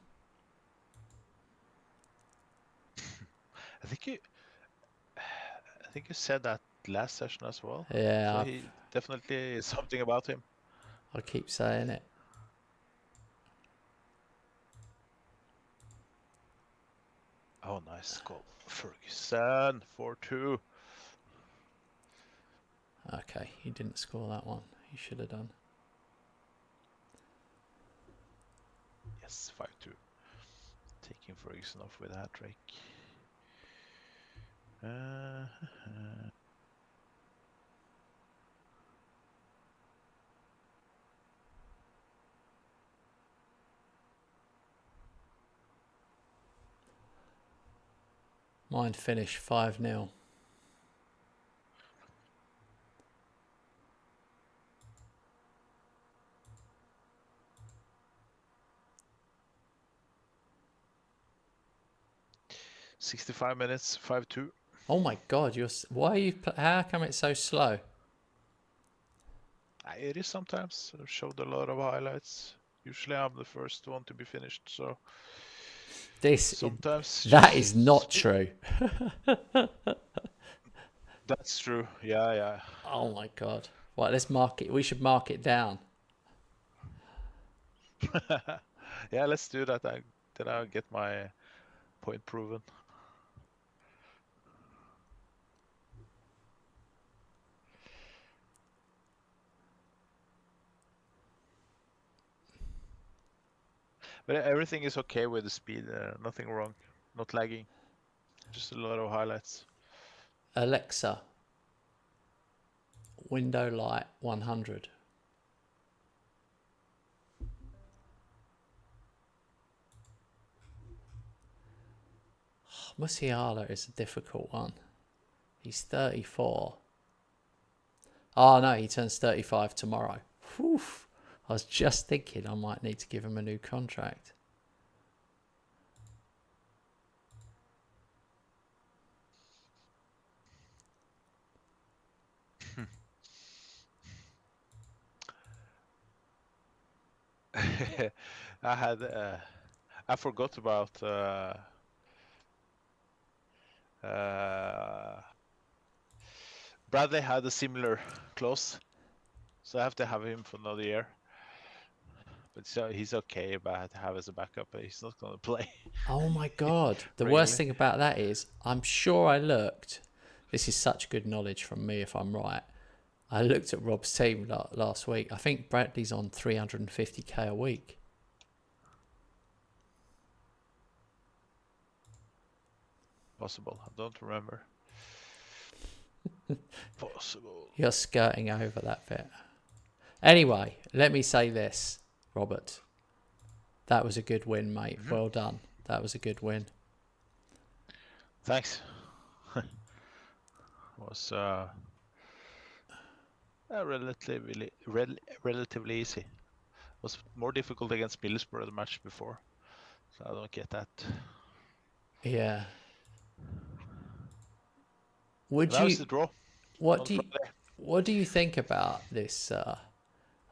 Speaker 2: I think you said that last session as well.
Speaker 1: Yeah,
Speaker 2: So he definitely is something about him.
Speaker 1: I keep saying it.
Speaker 2: Oh, nice goal. Ferguson, 4-2.
Speaker 1: Okay, he didn't score that one. He should have done.
Speaker 2: Yes, 5-2. Taking Ferguson off with a hat-trick.
Speaker 1: Mine finished 5-0.
Speaker 2: .65 minutes, 5-2.
Speaker 1: Oh my God! Why are you? How come it's so slow?
Speaker 2: It is sometimes. I've showed a lot of highlights. Usually I'm the first one to be finished, so sometimes
Speaker 1: That is not true.
Speaker 2: That's true. Yeah.
Speaker 1: Oh my God! Right, let's mark it. We should mark it down.
Speaker 2: Yeah, let's do that. Then I'll get my point proven. But everything is okay with the speed. Nothing wrong. Not lagging. Just a lot of highlights.
Speaker 1: Alexa, window light 100. Musiala is a difficult one. He's 34. Oh no, he turns 35 tomorrow. Whew. I was just thinking I might need to give him a new contract.
Speaker 2: I forgot about Bradley had a similar clause, so I have to have him for another year. But so he's okay, but I have to have as a backup, but he's not going to play.
Speaker 1: Oh my God. The
Speaker 2: Really?
Speaker 1: worst thing about that is, I'm sure I looked, this is such good knowledge from me if I'm right, I looked at Rob's team last week. I think Bradley's on 350k a week.
Speaker 2: Possible. I don't remember. Possible.
Speaker 1: You're skirting over that bit. Anyway, let me say this, Robert. That was a good win, mate.
Speaker 2: Mm-hmm.
Speaker 1: Well done. That was a good win.
Speaker 2: Thanks. Was relatively easy. Was more difficult against Middlesbrough the match before, so I don't get that.
Speaker 1: Yeah.
Speaker 2: That was the draw.
Speaker 1: What do you think about this?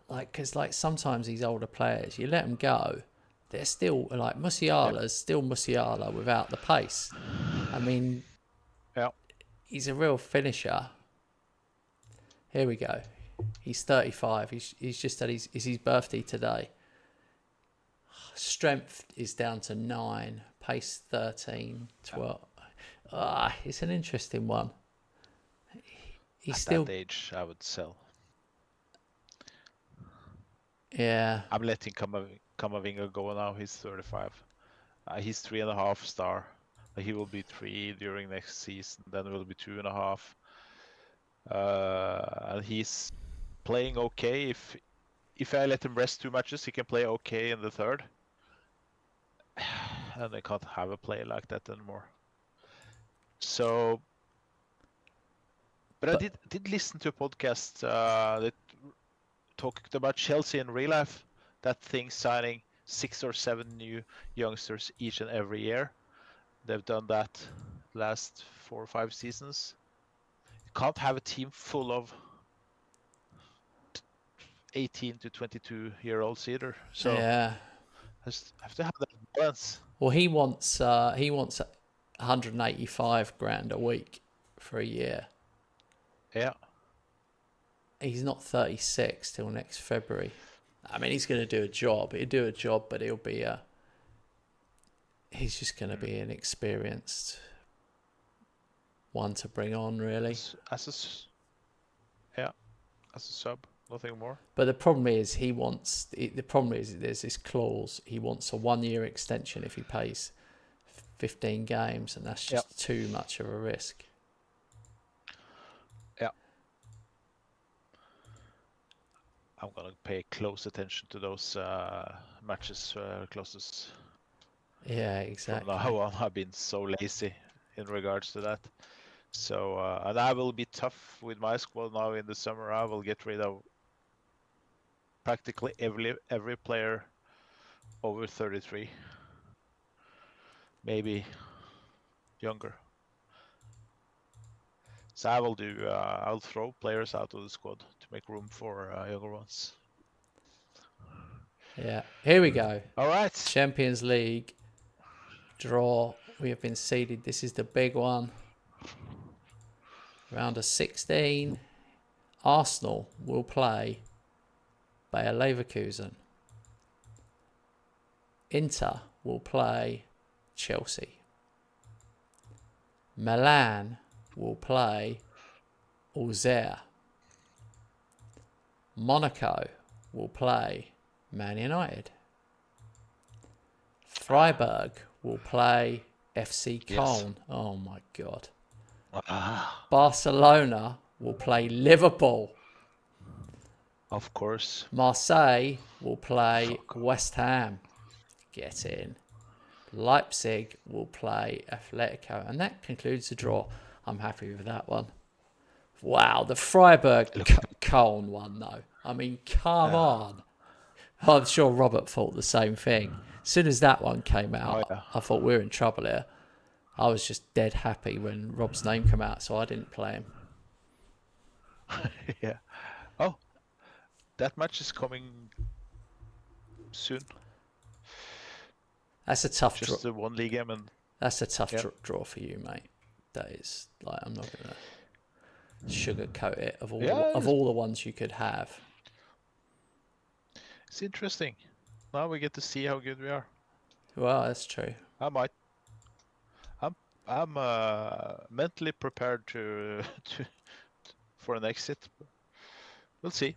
Speaker 1: Because sometimes these older players, you let them go, they're still like Musiala's still Musiala without the pace. I mean,
Speaker 2: yeah,
Speaker 1: he's a real finisher. Here we go. He's 35. He's just had his birthday today. Strength is down to 9. Pace 13, 12. It's an interesting one. He's still
Speaker 2: that age, I would sell.
Speaker 1: Yeah.
Speaker 2: I'm letting Kamavinga go now. He's 35. He's 3.5 star. He will be 3 during next season. Then it will be 2.5. And he's playing okay. If I let him rest 2 matches, he can play okay in the third. And I can't have a player like that anymore. So, but I did listen to a podcast that talked about Chelsea in real life. That thing signing 6 or 7 new youngsters each and every year. They've done that last 4 or 5 seasons. You can't have a team full of 18 to 22-year-olds either. So
Speaker 1: yeah.
Speaker 2: I just have to have that balance.
Speaker 1: Well, he wants 185 grand a week for a year.
Speaker 2: Yeah.
Speaker 1: He's not 36 till next February. I mean, he's going to do a job. He'll do a job, but he's just going to be an experienced one to bring on, really.
Speaker 2: As a sub, nothing more.
Speaker 1: But the problem is there's this clause. He wants a 1-year extension if he plays 15 games, and that's just too much of a risk.
Speaker 2: Yeah. I'm gonna pay close attention to those matches closest.
Speaker 1: Yeah, exactly.
Speaker 2: From now on, I've been so lazy in regards to that. So, and I will be tough with my squad now in the summer. I will get rid of practically every player over 33, maybe younger. So I will do. I'll throw players out of the squad to make room for younger ones.
Speaker 1: Yeah. Here we go.
Speaker 2: All right.
Speaker 1: Champions League draw. We have been seeded. This is the big one. Round of 16. Arsenal will play Bayer Leverkusen. Inter will play Chelsea. Milan will play Auxerre. Monaco will play Man United. Freiburg will play FC Köln. Yes. Oh my God. Barcelona will play Liverpool.
Speaker 2: Of course.
Speaker 1: Marseille will play
Speaker 2: Fuck.
Speaker 1: West Ham. Get in. Leipzig will play Atletico. And that concludes the draw. I'm happy with that one. Wow, the Freiburg Köln one, though. I mean, come on. I'm sure Robert thought the same thing. As soon as that one came out,
Speaker 2: yeah.
Speaker 1: I thought we were in trouble here. I was just dead happy when Rob's name came out, so I didn't play him.
Speaker 2: Yeah. Oh, that match is coming soon.
Speaker 1: That's a tough
Speaker 2: Just
Speaker 1: draw.
Speaker 2: the one league game, and
Speaker 1: That's a tough draw for you, mate. That is like, I'm not gonna sugarcoat it. Of all the ones you could have,
Speaker 2: it's interesting. Now we get to see how good we are.
Speaker 1: well, that's true.
Speaker 2: I'm mentally prepared to for an exit. We'll see.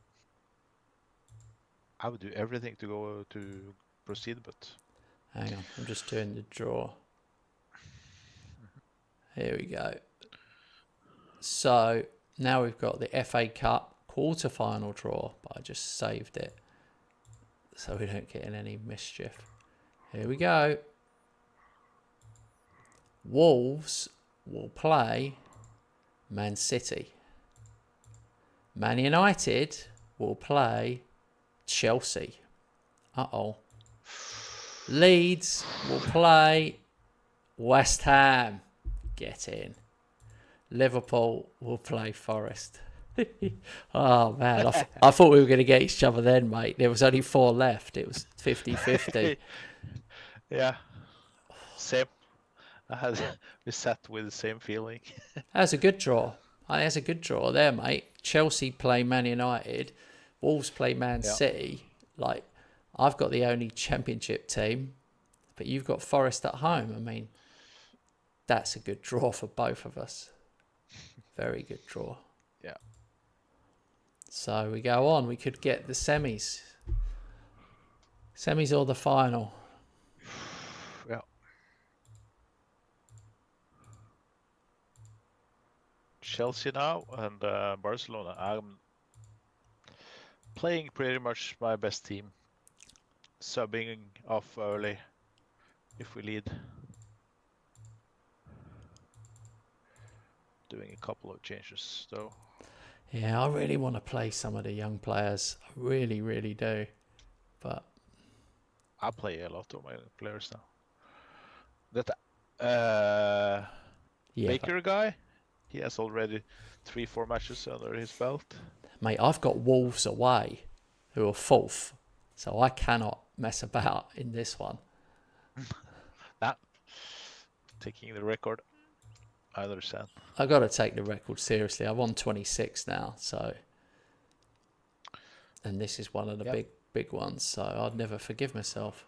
Speaker 2: I would do everything to proceed, but
Speaker 1: Hang on, I'm just doing the draw. Here we go. So now we've got the FA Cup quarter-final draw, but I just saved it so we don't get in any mischief. Here we go. Wolves will play Man City. Man United will play Chelsea. Uh-oh. Leeds will play West Ham. Get in. Liverpool will play Forest. Oh, man. I thought we were going to get each other then, mate. There was only 4 left. It was 50-50.
Speaker 2: Yeah. Same. We sat with the same feeling.
Speaker 1: That's a good draw. That's a good draw there, mate. Chelsea play Man United. Wolves play Man City. Like, I've got the only championship team, but you've got Forest at home. I mean, that's a good draw for both of us. Very good draw.
Speaker 2: Yeah.
Speaker 1: So we go on. We could get the semis. Semis or the final.
Speaker 2: Yeah. Chelsea now and Barcelona. I'm playing pretty much my best team. Subbing off early if we lead. Doing a couple of changes though.
Speaker 1: Yeah, I really want to play some of the young players. I really, really do. But
Speaker 2: I play a lot of my players now. That Baker guy, he has already 3-4 matches under his belt.
Speaker 1: Mate, I've got Wolves away, who are 4th, so I cannot mess about in this one.
Speaker 2: Nah, taking the record. I understand.
Speaker 1: I got to take the record seriously. I'm on 26 now, so, and this is one of the big ones. So I'd never forgive myself.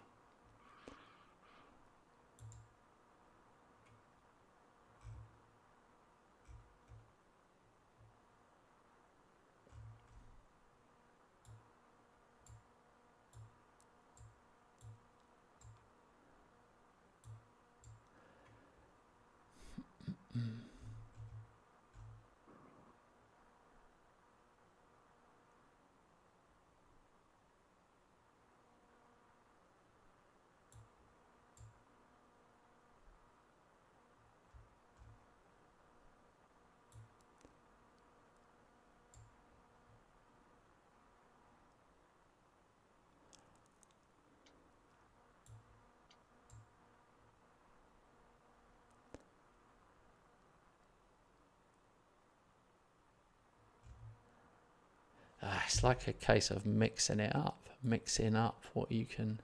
Speaker 1: It's like a case of mixing up what you can.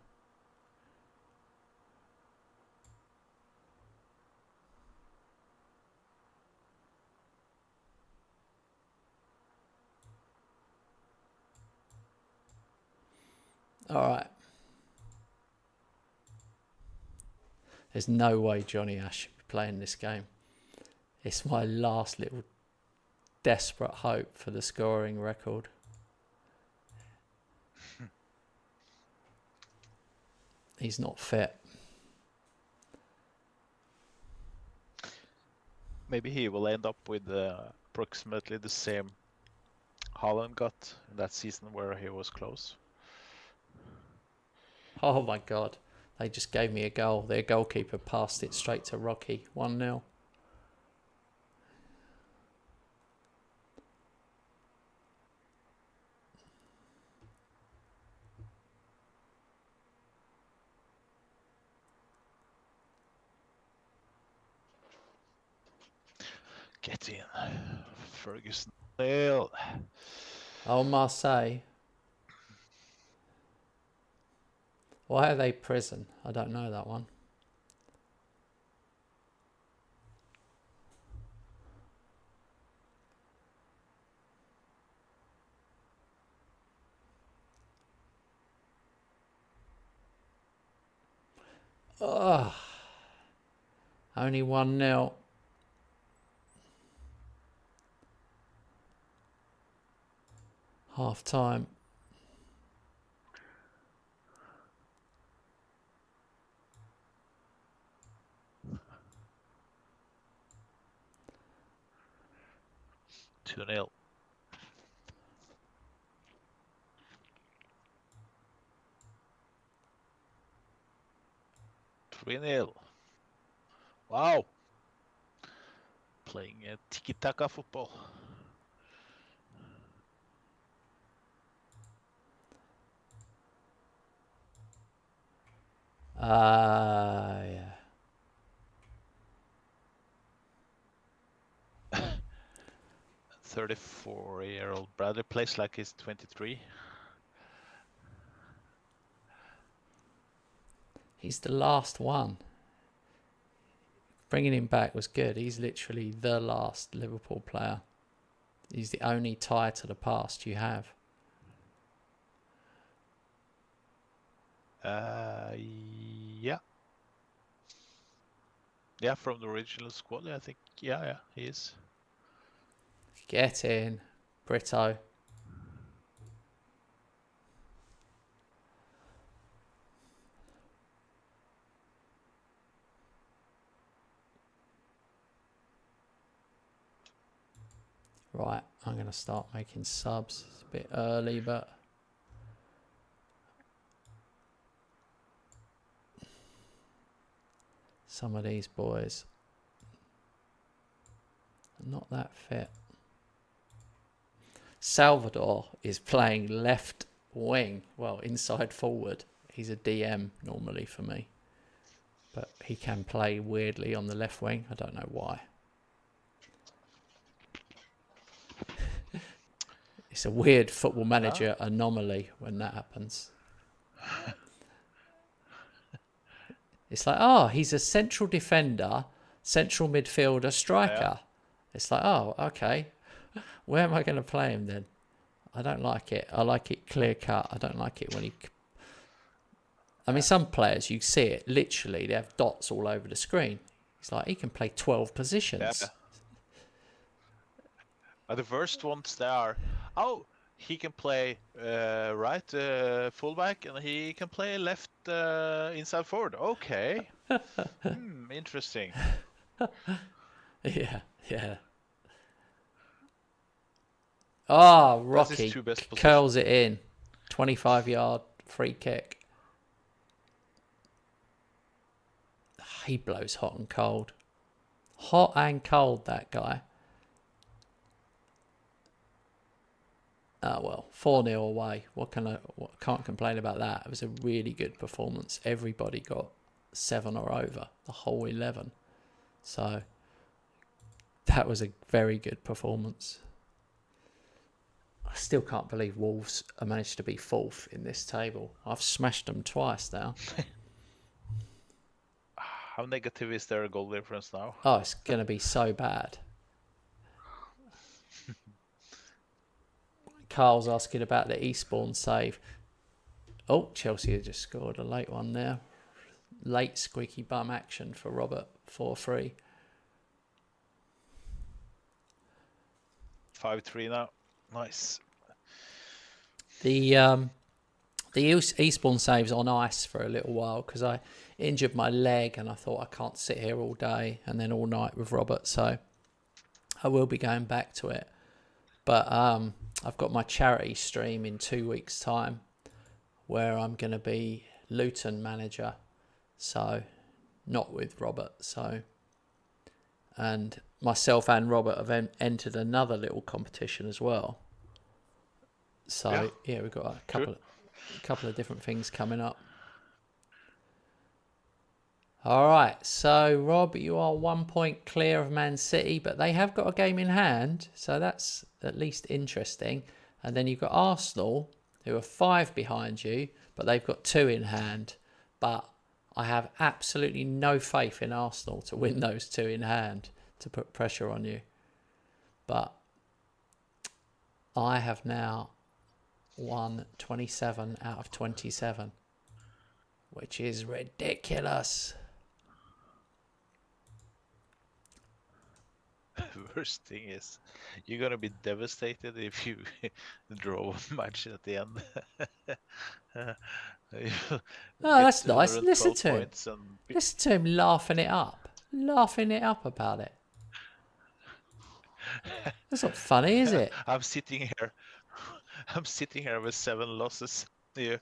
Speaker 1: All right. There's no way Johnny Ash should be playing this game. It's my last little desperate hope for the scoring record. He's not fit.
Speaker 2: Maybe he will end up with approximately the same Haaland got in that season where he was close.
Speaker 1: Oh my God. They just gave me a goal. Their goalkeeper passed it straight to Rocky. 1-0.
Speaker 2: Get in. Ferguson. Nil.
Speaker 1: Oh, Marseille. Why are they prison? I don't know that one. Ugh. Only 1-0. Half time.
Speaker 2: Two 0. Three 0. Wow. Playing tiki-taka football.
Speaker 1: Yeah.
Speaker 2: 34-year-old Bradley plays like he's 23.
Speaker 1: He's the last one. Bringing him back was good. He's literally the last Liverpool player. He's the only tie to the past you have.
Speaker 2: Yeah. Yeah, from the original squad, I think. Yeah, he is.
Speaker 1: Get in, Brito. Right, I'm going to start making subs. It's a bit early, but... some of these boys are not that fit. Salvador is playing left wing. Well, inside forward. He's a DM normally for me. But he can play weirdly on the left wing. I don't know why. It's a weird Football Manager anomaly when that happens. It's like, oh, he's a central defender, central midfielder, striker. It's like, oh, okay. Where am I going to play him then? I don't like it. I like it clear cut. I don't like it when he... I mean, some players, you see it, literally, they have dots all over the screen. It's like, he can play 12 positions.
Speaker 2: The first ones there are, he can play right fullback and he can play left inside forward. Okay. Interesting.
Speaker 1: Yeah. Oh, Rocky curls it in. 25-yard free kick. He blows hot and cold. Hot and cold, that guy. Oh, well, 4-0 away. Can't complain about that. It was a really good performance. Everybody got 7 or over, the whole 11. So that was a very good performance. I still can't believe Wolves managed to be 4th in this table. I've smashed them twice now.
Speaker 2: How negative is their goal difference now?
Speaker 1: Oh, it's going to be so bad. Carl's asking about the Eastbourne save. Oh, Chelsea have just scored a late one there. Late squeaky bum action for Robert. 4-3.
Speaker 2: 5-3 now. Nice.
Speaker 1: The Eastbourne save's on ice for a little while because I injured my leg and I thought I can't sit here all day and then all night with Robert, so I will be going back to it. But I've got my charity stream in 2 weeks' time, where I'm going to be Luton manager. So, not with Robert. So, and myself and Robert have entered another little competition as well. So yeah, we've got a couple of different things coming up. All right, so Rob, you are 1 point clear of Man City, but they have got a game in hand, so that's at least interesting. And then you've got Arsenal, who are 5 behind you, but they've got 2 in hand. But I have absolutely no faith in Arsenal to win those 2 in hand to put pressure on you. But I have now won 27 out of 27, which is ridiculous.
Speaker 2: The worst thing is you're gonna be devastated if you draw a match at the end.
Speaker 1: Oh, that's nice. Listen to him. Listen to him laughing it up about it. That's not funny, is it?
Speaker 2: I'm sitting here with 7 losses. You,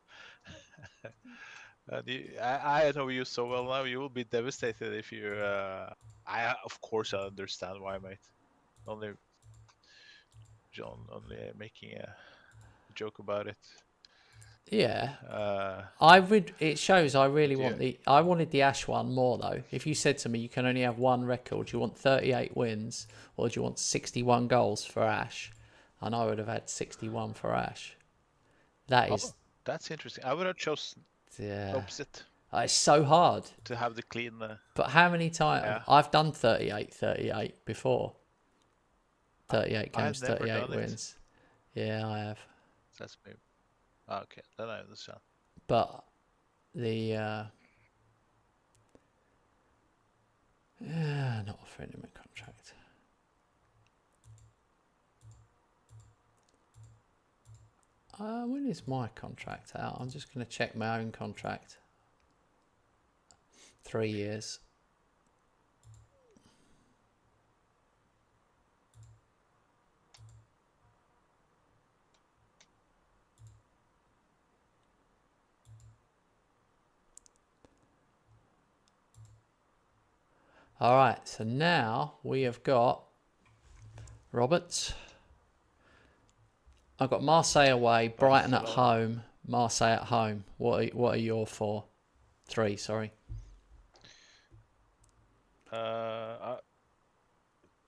Speaker 2: I know you so well now. You will be devastated if you. Of course I understand why, mate. Only making a joke about it.
Speaker 1: Yeah. It shows I really I wanted the Ash one more though. If you said to me you can only have one record, do you want 38 wins or do you want 61 goals for Ash? And I would have had 61 for Ash.
Speaker 2: That's interesting. I would have chosen opposite.
Speaker 1: It's so hard
Speaker 2: to have the clean.
Speaker 1: But how many times I've done 38 before? 38 games, 38 wins. Yeah, I have.
Speaker 2: That's maybe. Okay, then I understand.
Speaker 1: But not offering him a contract. When is my contract out? I'm just going to check my own contract. 3 years. All right, so now we have got Roberts. I've got Marseille away, Brighton at home, Marseille at home. What are your 3? Sorry.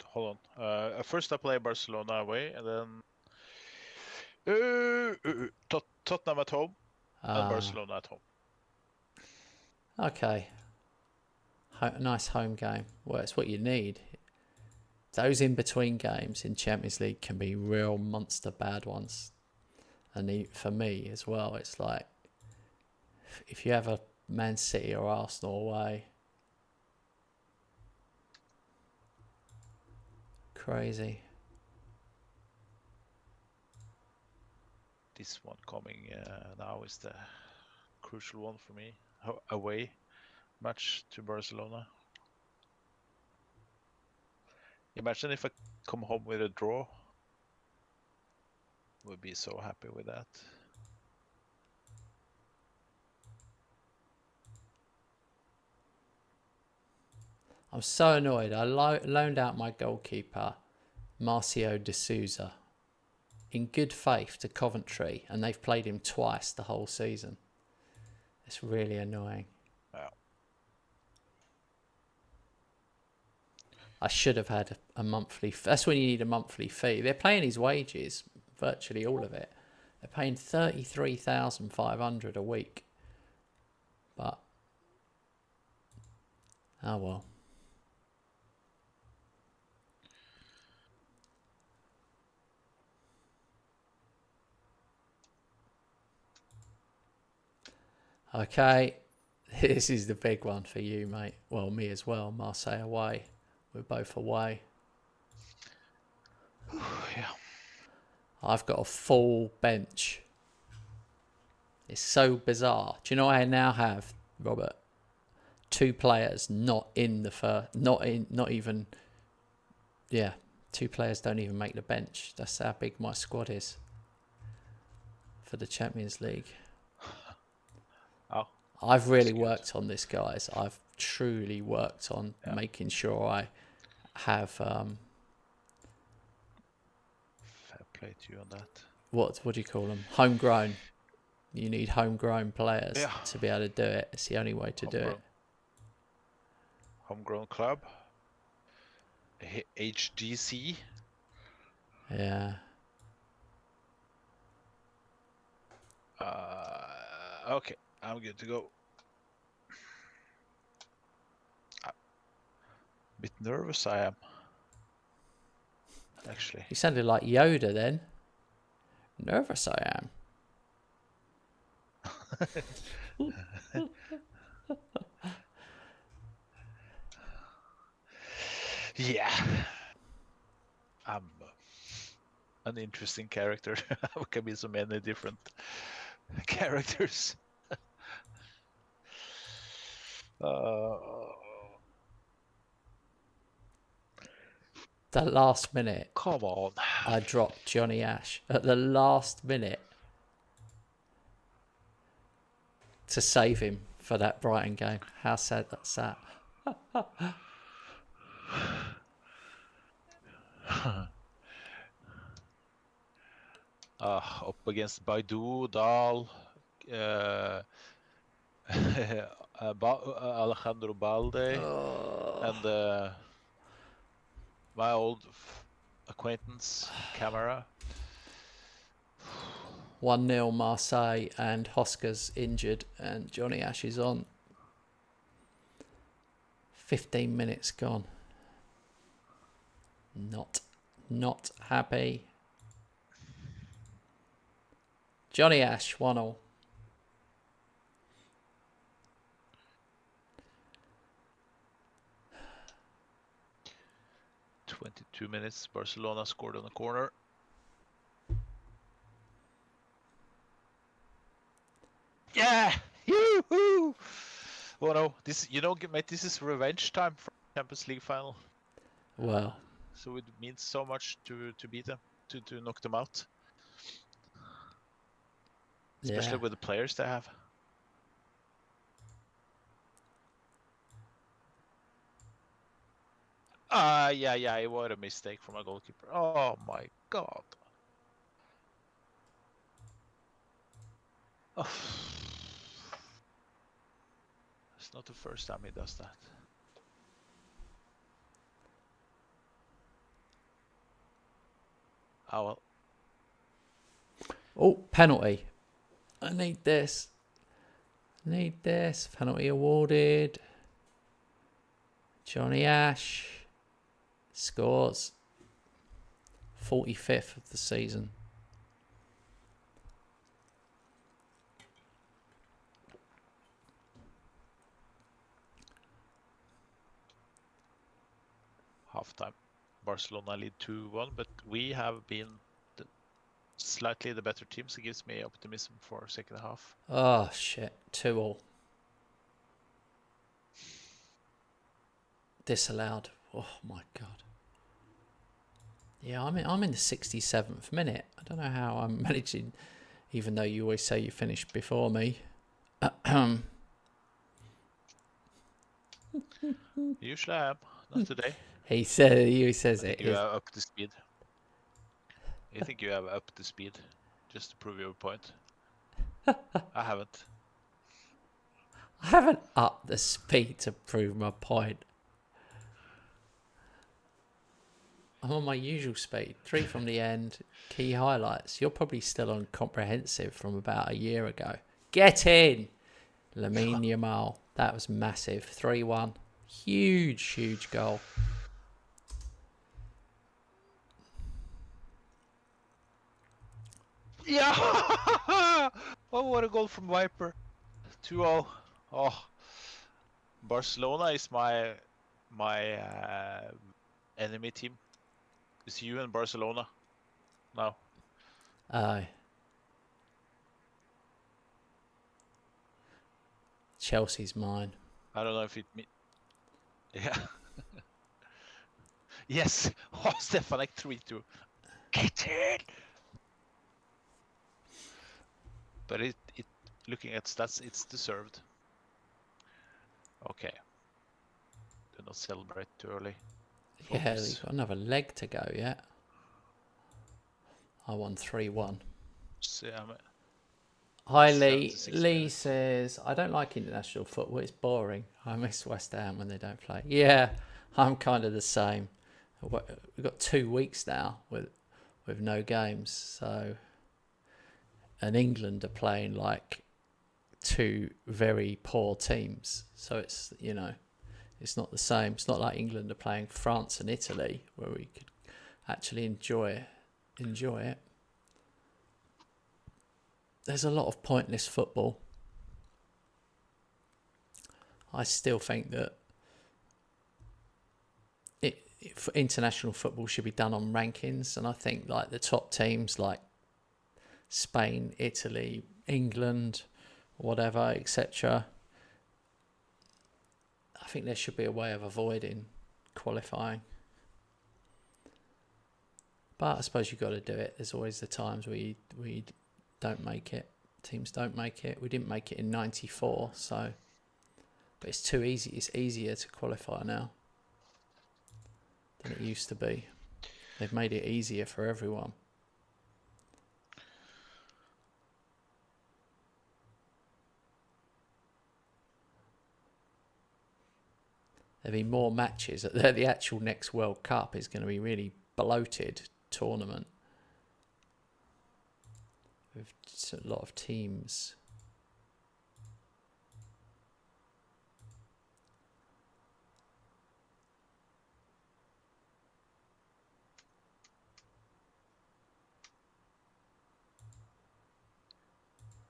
Speaker 2: Hold on. First I play Barcelona away, and then Tottenham at home and Barcelona at home.
Speaker 1: Okay. Nice home game. Well, it's what you need. Those in-between games in Champions League can be real monster bad ones. And for me as well, it's like, if you have a Man City or Arsenal away, crazy.
Speaker 2: This one coming now is the crucial one for me. Away match to Barcelona. Imagine if I come home with a draw. Would be so happy with that.
Speaker 1: I'm so annoyed. I loaned out my goalkeeper, Marcio de Souza, in good faith to Coventry, and they've played him twice the whole season. It's really annoying.
Speaker 2: Wow.
Speaker 1: I should have had a monthly. That's when you need a monthly fee. They're paying his wages, virtually all of it. They're paying 33,500 a week. But oh well. Okay, this is the big one for you, mate. Well, me as well. Marseille away. We're both away.
Speaker 2: Yeah.
Speaker 1: I've got a full bench. It's so bizarre. Do you know I now have, Robert, 2 players not in the first, not even 2 players don't even make the bench. That's how big my squad is for the Champions League.
Speaker 2: Oh,
Speaker 1: I've really
Speaker 2: good.
Speaker 1: worked on this, guys. I've truly worked on making sure I have
Speaker 2: fair play to you on that.
Speaker 1: what do you call them? Homegrown. You need homegrown players
Speaker 2: Yeah.
Speaker 1: to be able to do it. It's the only way to do it.
Speaker 2: Homegrown club. HGC.
Speaker 1: Yeah.
Speaker 2: Okay, I'm good to go. A bit nervous I am. Actually.
Speaker 1: You sounded like Yoda then. Nervous I am.
Speaker 2: Yeah. I'm an interesting character. There can be so many different characters.
Speaker 1: The last minute,
Speaker 2: Come on.
Speaker 1: I dropped Johnny Ash at the last minute to save him for that Brighton game. How sad that's that.
Speaker 2: Up against Baidu, Dahl, Alejandro Balde, and my old acquaintance, Camara.
Speaker 1: 1-0 Marseille, and Hosker's injured and Johnny Ash is on. 15 minutes gone. Not happy. Johnny Ash, 1-0.
Speaker 2: "22 minutes, Barcelona scored on a corner. Yeah! Yoo-hoo! Oh no, this, mate, this is revenge time for Champions League final.
Speaker 1: Well,
Speaker 2: So it means so much to beat them, to knock them out. Especially with the players they have. Yeah, what a mistake from a goalkeeper. Oh my god. Oh. It's not the first time he does that. Oh well.
Speaker 1: Oh, penalty. I need this. Penalty awarded. Johnny Ash scores. 45th of the season.
Speaker 2: Halftime. Barcelona lead 2-1, but we have been slightly the better team, so it gives me optimism for second half.
Speaker 1: Oh shit, 2-2. Disallowed. Oh my god. Yeah, I'm in the 67th minute. I don't know how I'm managing, even though you always say you finished before me.
Speaker 2: Usually I am, not today.
Speaker 1: He says it.
Speaker 2: You are up to speed. You think you have up to speed, just to prove your point. I haven't.
Speaker 1: I haven't upped the speed to prove my point. I'm on my usual speed. 3 from the end. Key highlights. You're probably still on comprehensive from about a year ago. Get in! Lamine Yamal. That was massive. 3-1. Huge goal.
Speaker 2: Yeah! Oh, what a goal from Viper. 2-0. Oh, Barcelona is my enemy team. It's you and Barcelona now.
Speaker 1: Aye. Chelsea's mine.
Speaker 2: I don't know if it. Yeah. Yes. Oh, Stefanek 3-2. Get it. But it looking at stats, it's deserved. Okay. Do not celebrate too early.
Speaker 1: Yeah,
Speaker 2: Focus.
Speaker 1: you've got another leg to go yet. I won 3-1.
Speaker 2: So,
Speaker 1: Hi Lee.
Speaker 2: 76
Speaker 1: Lee
Speaker 2: minutes.
Speaker 1: says, I don't like international football. It's boring. I miss West Ham when they don't play. Yeah, I'm kind of the same. We've got 2 weeks now with no games. So, and England are playing like two very poor teams. So it's, you know, it's not the same. It's not like England are playing France and Italy where we could actually enjoy it. There's a lot of pointless football. I still think that international football should be done on rankings, and I think like the top teams like Spain, Italy, England, whatever, etc. I think there should be a way of avoiding qualifying. But I suppose you've got to do it. There's always the times where you don't make it. Teams don't make it. We didn't make it in '94, so. But it's too easy. It's easier to qualify now than it used to be. They've made it easier for everyone. There'll be more matches. The actual next World Cup is going to be really bloated tournament with a lot of teams.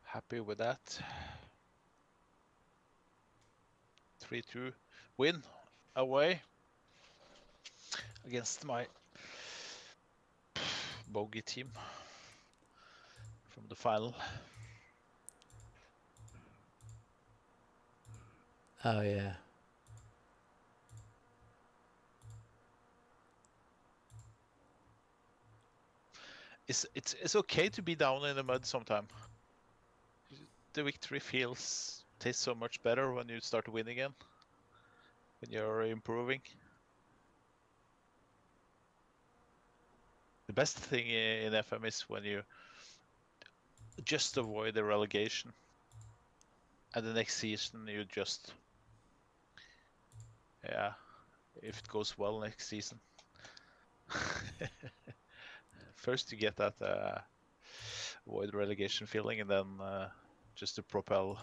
Speaker 2: Happy with that. 3-2 win away against my bogey team from the final.
Speaker 1: Oh yeah.
Speaker 2: It's okay to be down in the mud sometime. The victory tastes so much better when you start to win again. When you're improving. The best thing in FM is when you just avoid the relegation. And the next season you just, yeah, if it goes well next season. First you get that avoid relegation feeling, and then just to propel.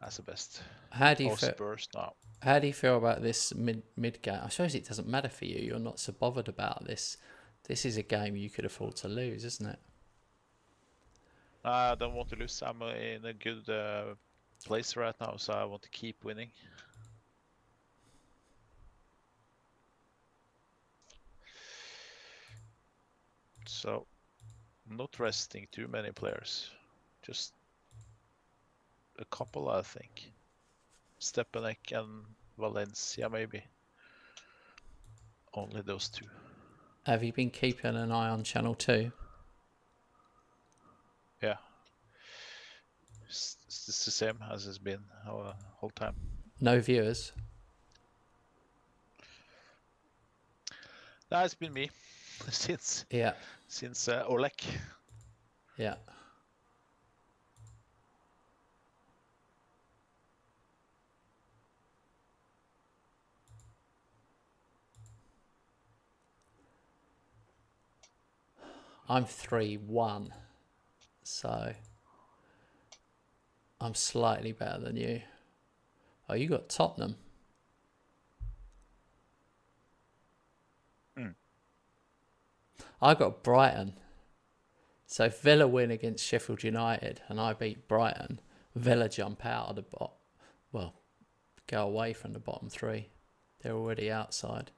Speaker 2: That's the best.
Speaker 1: How do you feel?
Speaker 2: Spurs now.
Speaker 1: How do you feel about this mid game? I suppose it doesn't matter for you. You're not so bothered about this. This is a game you could afford to lose, isn't it?
Speaker 2: I don't want to lose. I'm in a good place right now, so I want to keep winning. So, not resting too many players. Just a couple, I think. Stepanek and Valencia, maybe. Only those two.
Speaker 1: Have you been keeping an eye on Channel 2?
Speaker 2: Yeah. It's the same as it's been our whole time.
Speaker 1: No viewers?
Speaker 2: No, it's been me since Olek.
Speaker 1: Yeah. I'm 3-1, so I'm slightly better than you. Oh, you got Tottenham. I got Brighton. So if Villa win against Sheffield United and I beat Brighton, Villa jump out of the bottom. Well, go away from the bottom three. They're already outside.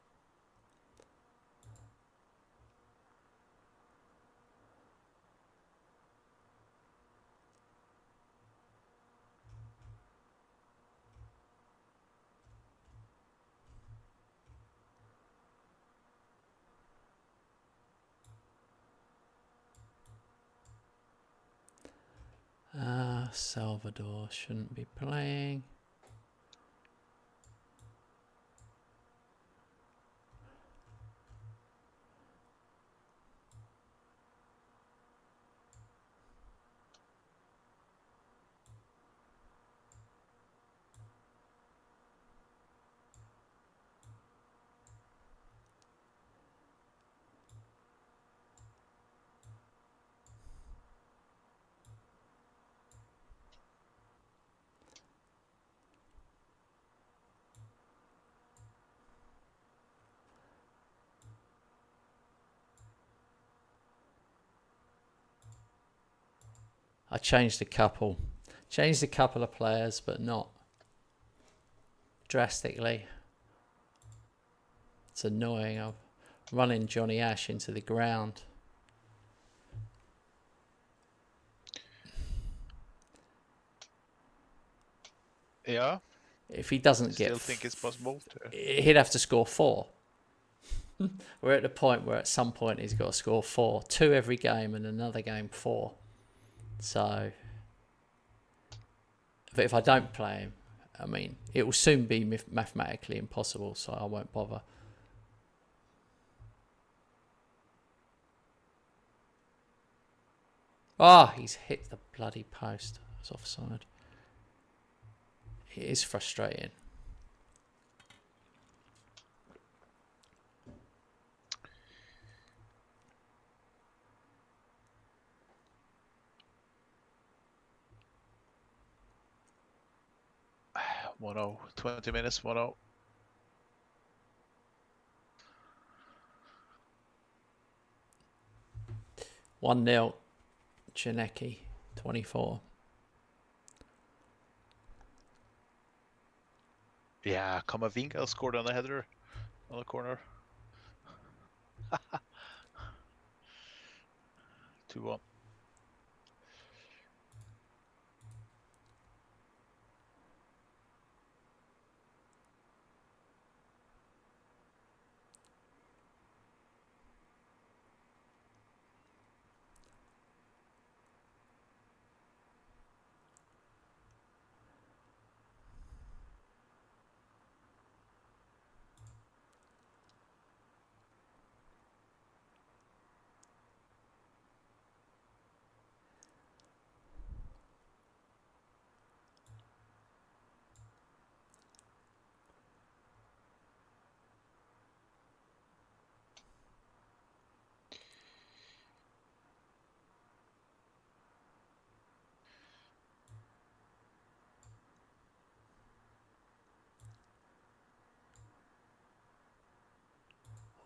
Speaker 1: Salvador shouldn't be playing. I changed a couple of players, but not drastically. It's annoying. I'm running Johnny Ash into the ground.
Speaker 2: Yeah.
Speaker 1: If he doesn't
Speaker 2: Still think it's possible
Speaker 1: he'd have to score 4. We're at the point where at some point he's got to score 4. 2 every game and another game 4. So, but if I don't play him, I mean, it will soon be mathematically impossible, so I won't bother. He's hit the bloody post. It's offside. It is frustrating.
Speaker 2: .10, 20 minutes, 1-0.
Speaker 1: One 0 Chinecki, 24.
Speaker 2: Yeah, Kamavinga scored on a header on the corner. 2-1.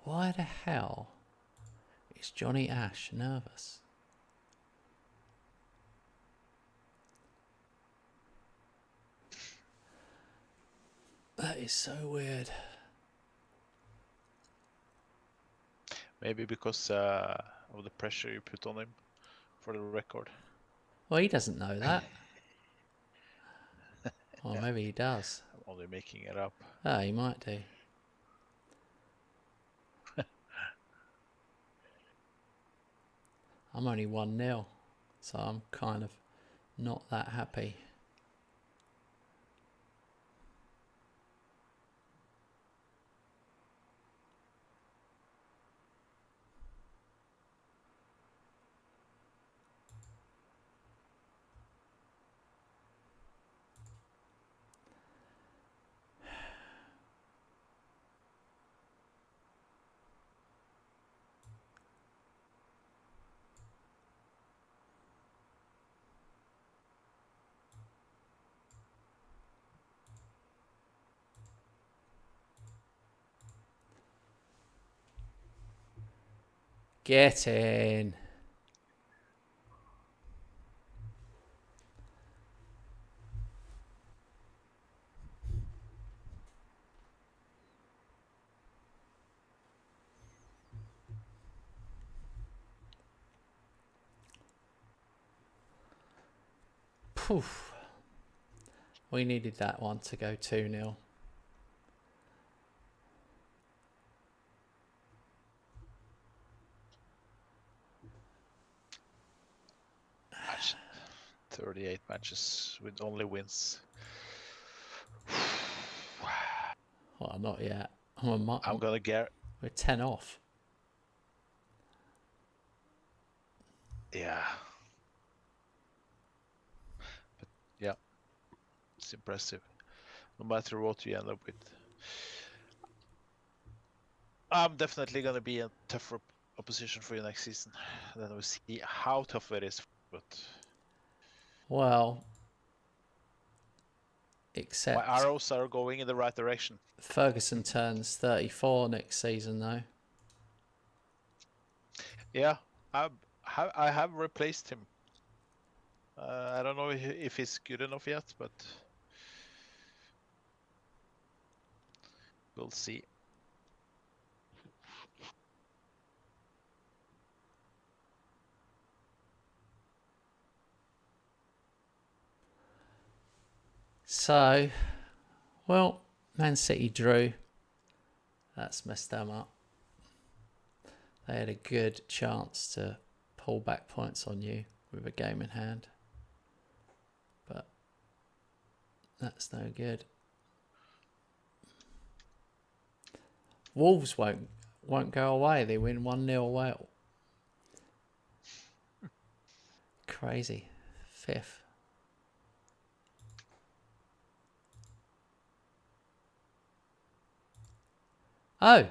Speaker 1: Why the hell is Johnny Ash nervous? That is so weird.
Speaker 2: Maybe because of the pressure you put on him for the record.
Speaker 1: Well, he doesn't know that. Or yeah. Maybe he does.
Speaker 2: I'm only making it up.
Speaker 1: Oh, he might do. I'm only 1-0, so I'm kind of not that happy. Get in. Poof. We needed that one to go 2-0.
Speaker 2: 38 matches with only wins.
Speaker 1: Well, not yet. I'm
Speaker 2: gonna get.
Speaker 1: We're 10 off.
Speaker 2: Yeah. But yeah, it's impressive. No matter what you end up with. I'm definitely gonna be a tougher opposition for you next season. Then we'll see how tough it is. But
Speaker 1: Well,
Speaker 2: my
Speaker 1: except
Speaker 2: arrows are going in the right direction.
Speaker 1: Ferguson turns 34 next season, though.
Speaker 2: Yeah, I have replaced him. I don't know if he's good enough yet, but we'll see.
Speaker 1: So, well, Man City drew. That's messed them up. They had a good chance to pull back points on you with a game in hand. But that's no good. Wolves won't go away. They win 1-0 away. Crazy. 5th. Oh,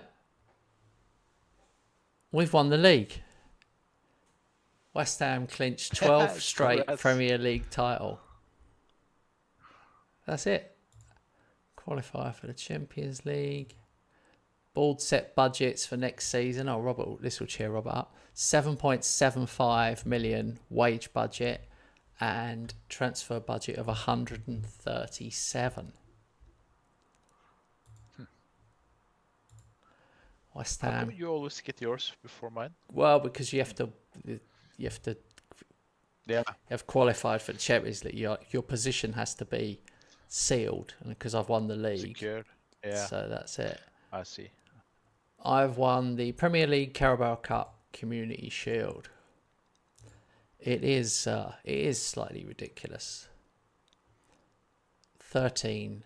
Speaker 1: we've won the league. West Ham clinched 12th straight
Speaker 2: Congrats.
Speaker 1: Premier League title. That's it. Qualifier for the Champions League. Board set budgets for next season. Oh, Robert, this will cheer Robert up. 7.75 million wage budget and transfer budget of 137. West
Speaker 2: How
Speaker 1: Ham.
Speaker 2: come you always get yours before mine?
Speaker 1: Well, because you have to
Speaker 2: Yeah.
Speaker 1: have qualified for the Champions League. Your position has to be sealed, and because I've won the league,
Speaker 2: Secured. Yeah.
Speaker 1: so that's it.
Speaker 2: I see.
Speaker 1: I've won the Premier League, Carabao Cup, Community Shield. It is slightly ridiculous. 13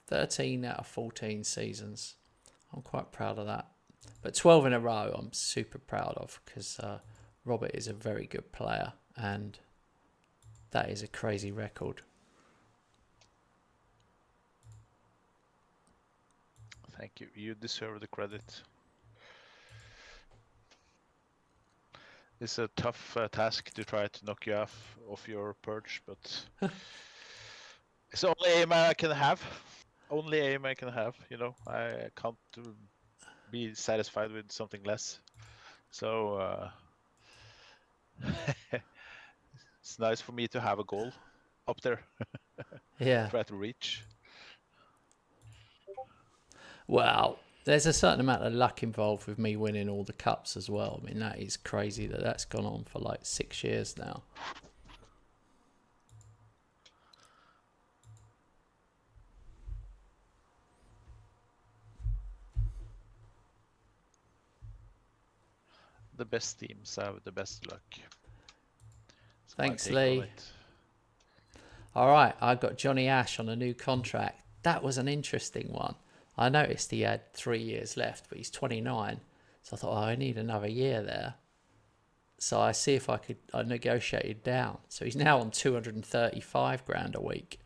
Speaker 1: out of 14 seasons. I'm quite proud of that. But 12 in a row, I'm super proud of, because Robert is a very good player, and that is a crazy record.
Speaker 2: Thank you. You deserve the credit. It's a tough task to try to knock you off your perch, but it's the only aim I can have. Only aim I can have. You know, I can't be satisfied with something less. So it's nice for me to have a goal up there.
Speaker 1: Yeah.
Speaker 2: Try to reach.
Speaker 1: Well, there's a certain amount of luck involved with me winning all the cups as well. I mean, that is crazy that's gone on for like 6 years now.
Speaker 2: The best teams have the best luck. That's my
Speaker 1: Thanks,
Speaker 2: take on
Speaker 1: Lee.
Speaker 2: it.
Speaker 1: All right, I got Johnny Ash on a new contract. That was an interesting one. I noticed he had 3 years left, but he's 29. So I thought, I need another year there. So I see if I negotiated down. So he's now on 235 grand a week.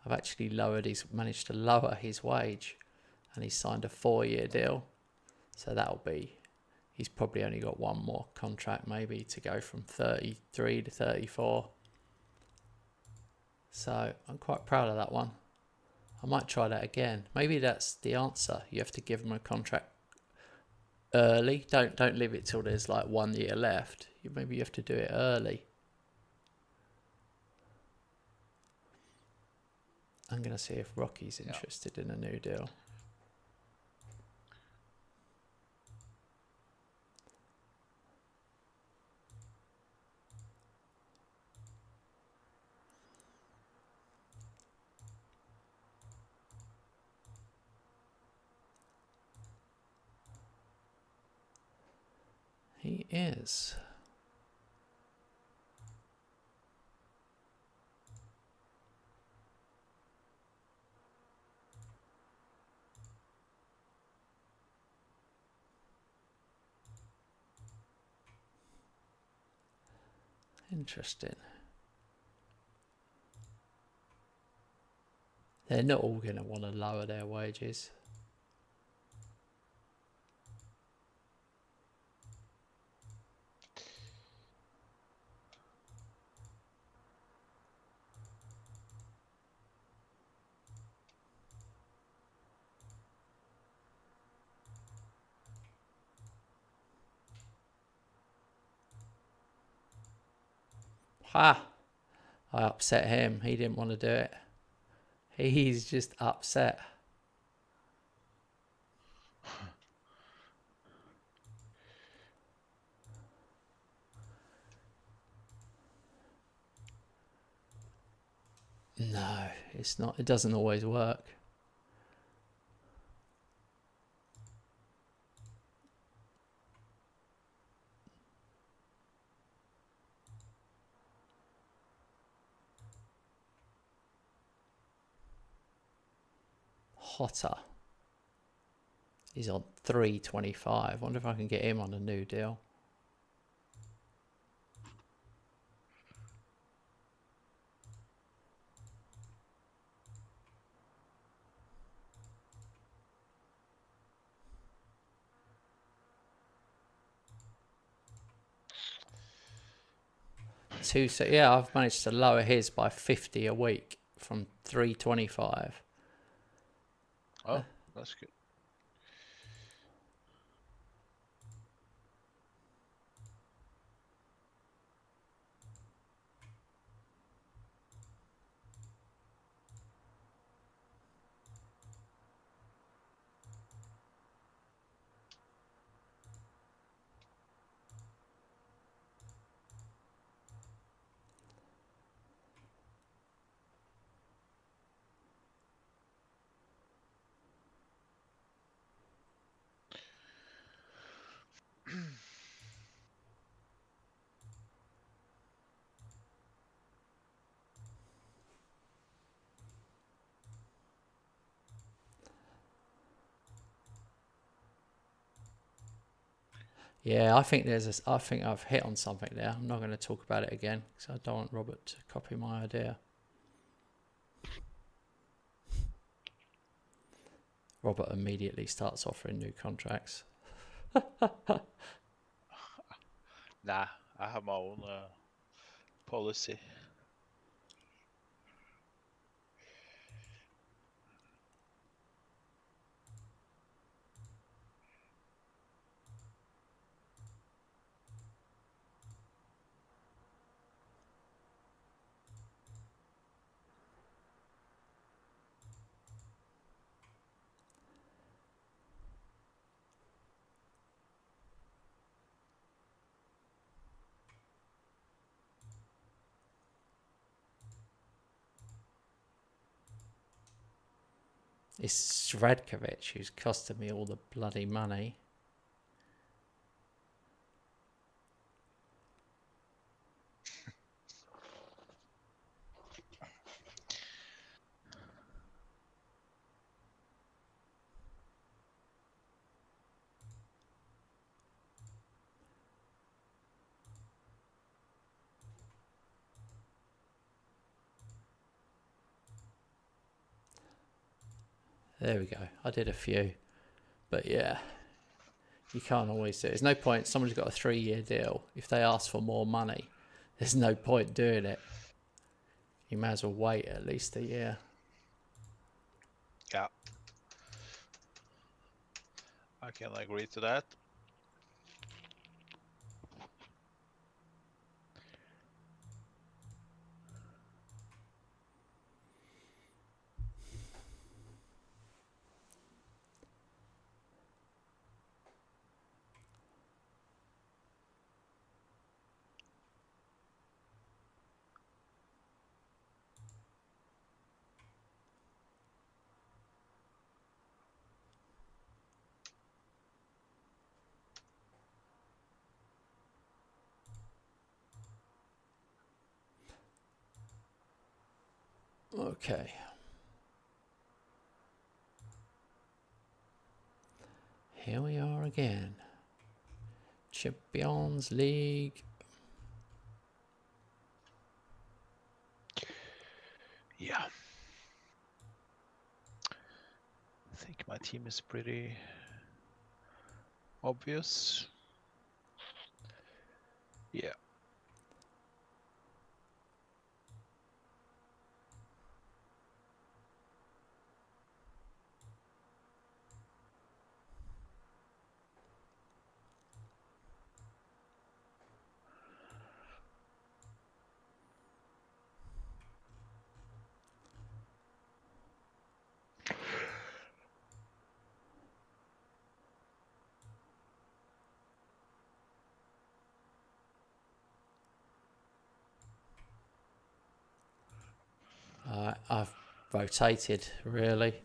Speaker 1: I've actually managed to lower his wage, and he's signed a 4-year deal. So he's probably only got one more contract maybe to go from 33 to 34. So I'm quite proud of that one. I might try that again. Maybe that's the answer. You have to give them a contract early. Don't leave it till there's like 1 year left. Maybe you have to do it early. I'm going to see if Rocky's interested in a new deal. He is. Interesting. They're not all going to want to lower their wages. Ha! I upset him. He didn't want to do it. He's just upset. No, it's not. It doesn't always work. Hotter. He's on 325. Wonder if I can get him on a new deal. So yeah, I've managed to lower his by 50 a week from 325.
Speaker 2: Oh, that's good.
Speaker 1: Yeah, I think I think I've hit on something there. I'm not going to talk about it again because I don't want Robert to copy my idea. Robert immediately starts offering new contracts.
Speaker 2: Nah, I have my own policy.
Speaker 1: It's Sredkovic who's costing me all the bloody money. There we go. I did a few. But yeah, you can't always do it. There's no point. Someone's got a 3-year deal. If they ask for more money, there's no point doing it. You may as well wait at least a year.
Speaker 2: Yeah. I can agree to that.
Speaker 1: Okay. Here we are again. Champions League.
Speaker 2: My team is pretty obvious. Yeah.
Speaker 1: I've rotated, really.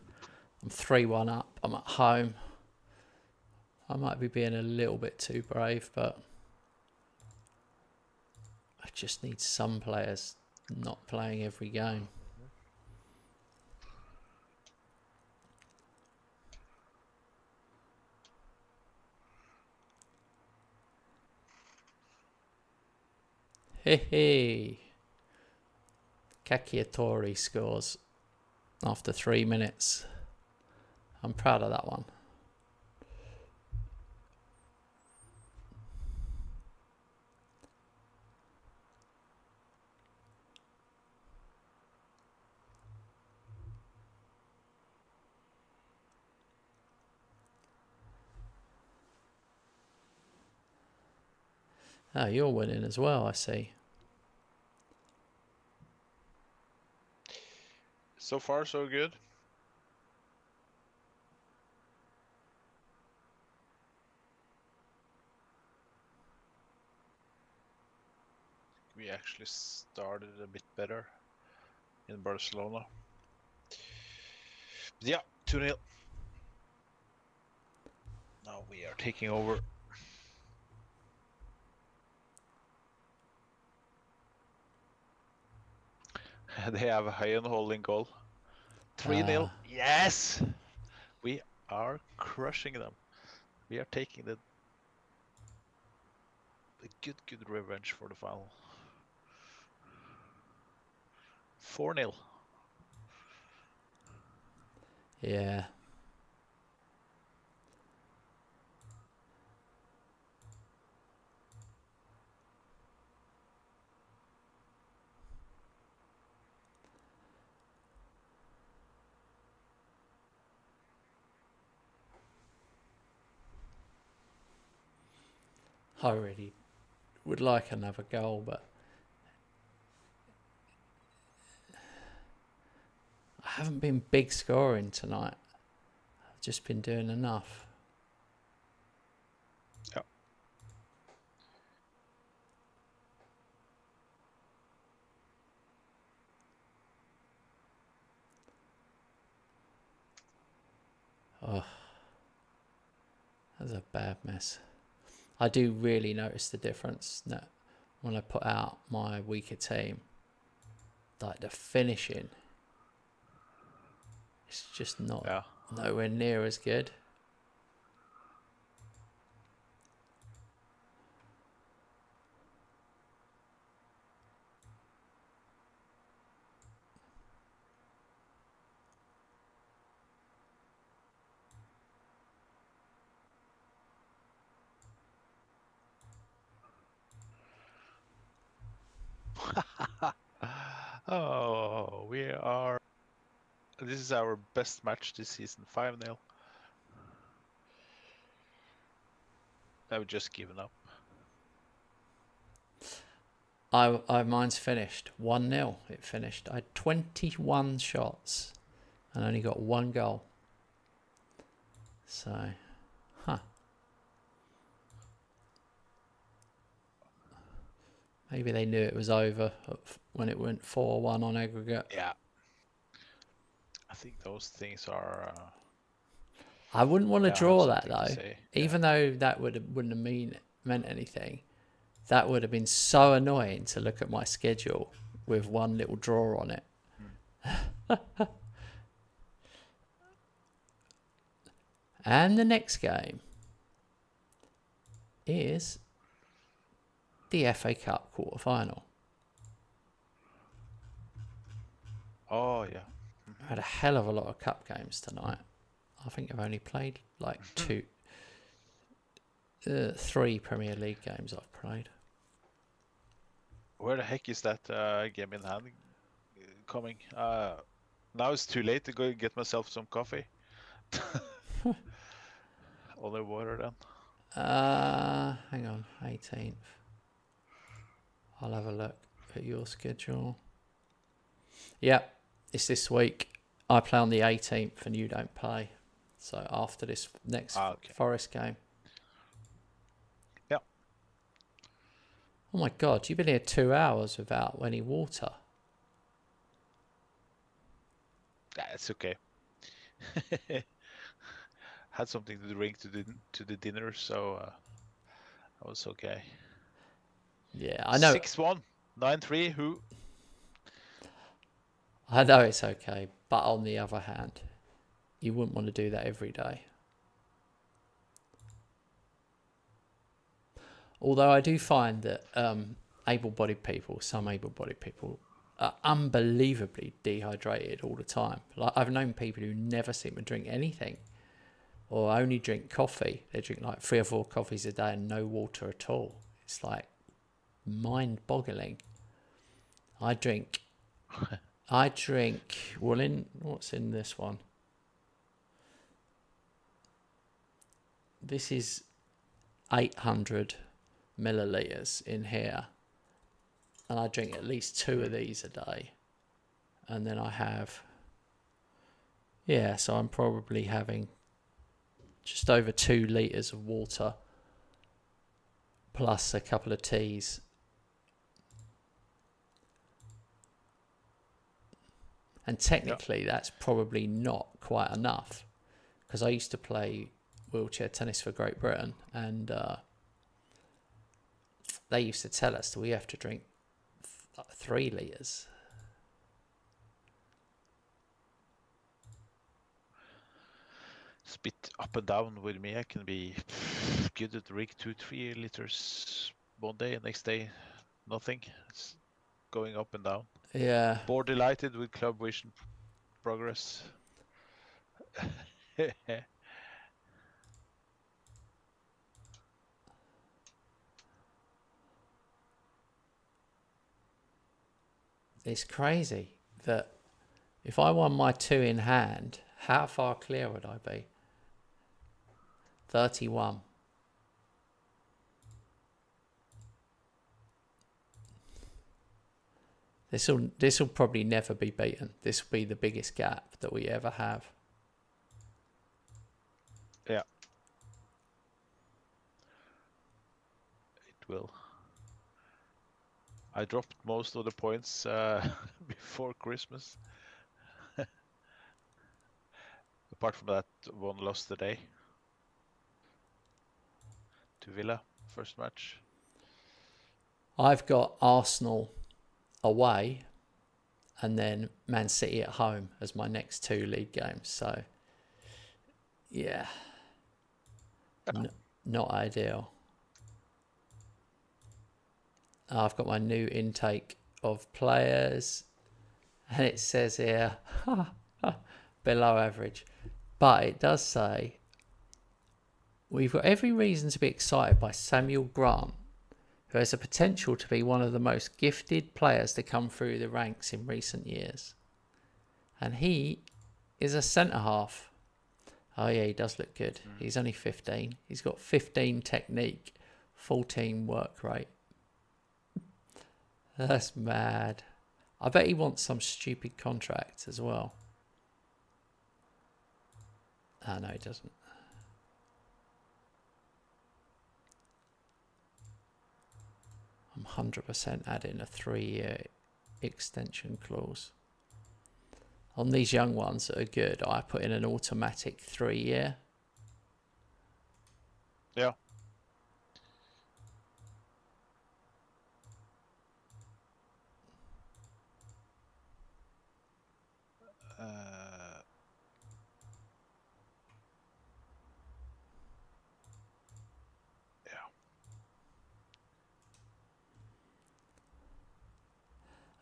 Speaker 1: I'm 3-1 up. I'm at home. I might be being a little bit too brave, but I just need some players not playing every game. Hey. Cacciatore scores after 3 minutes. I'm proud of that one. Oh, you're winning as well, I see.
Speaker 2: So far, so good. We actually started a bit better in Barcelona. Yeah, 2-0. Now we are taking over. They have a high on holding goal. 3-0. Yes! We are crushing them. We are taking the good revenge for the final. 4-0.
Speaker 1: Yeah. I really would like another goal, but I haven't been big scoring tonight. I've just been doing enough.
Speaker 2: Yeah.
Speaker 1: Oh, that's a bad mess. I do really notice the difference that when I put out my weaker team, like the finishing, it's just not nowhere near as good.
Speaker 2: Oh, we are. This is our best match this season. 5-0. I've just given up.
Speaker 1: Mine's finished 1-0. It finished. I had 21 shots and only got 1 goal. So, maybe they knew it was over when it went 4-1 on aggregate.
Speaker 2: Yeah. I think those things are.
Speaker 1: I wouldn't want to draw that though, even though that wouldn't have meant anything. That would have been so annoying to look at my schedule with one little draw on it. And the next game is the FA Cup quarter-final.
Speaker 2: Oh, yeah.
Speaker 1: I had a hell of a lot of cup games tonight. I think I've only played like 3 Premier League games I've played.
Speaker 2: Where the heck is that game in hand coming? Now it's too late to go get myself some coffee. Only water then.
Speaker 1: Hang on, 18th. I'll have a look at your schedule. Yep, it's this week. I play on the 18th and you don't play. So after this next Forest game.
Speaker 2: Yeah.
Speaker 1: Oh my God, you've been here 2 hours without any water.
Speaker 2: Yeah, it's okay. Had something to drink to the dinner, so that was okay.
Speaker 1: Yeah, I know.
Speaker 2: 6-1, 9-3. Who?
Speaker 1: I know it's okay, but on the other hand, you wouldn't want to do that every day. Although I do find that some able-bodied people are unbelievably dehydrated all the time. Like I've known people who never seem to drink anything or only drink coffee. They drink like 3 or 4 coffees a day and no water at all. It's like mind-boggling. I drink, well, what's in this one? This is 800 milliliters in here. And I drink at least 2 of these a day. And then I have, so I'm probably having just over 2 litres of water plus a couple of teas. And technically that's probably not quite enough because I used to play wheelchair tennis for Great Britain and they used to tell us that we have to drink 3 litres.
Speaker 2: It's a bit up and down with me. I can be good at drink 2-3 liters one day and next day nothing. It's going up and down.
Speaker 1: Yeah.
Speaker 2: Bored delighted with Club Vision progress.
Speaker 1: It's crazy that if I won my 2 in hand, how far clear would I be? 31. This will probably never be beaten. This will be the biggest gap that we ever have.
Speaker 2: Yeah. It will. I dropped most of the points before Christmas. Apart from that one loss today to Villa, first match.
Speaker 1: I've got Arsenal away and then Man City at home as my next 2 league games. So, yeah, not ideal. I've got my new intake of players and it says here below average, but it does say we've got every reason to be excited by Samuel Grant, who has the potential to be one of the most gifted players to come through the ranks in recent years. And he is a centre-half. Oh yeah, he does look good. He's only 15. He's got 15 technique, 14 work rate. That's mad. I bet he wants some stupid contract as well. Oh, no, he doesn't. I'm 100% adding a 3-year extension clause. On these young ones that are good, I put in an automatic 3-year.
Speaker 2: Yeah.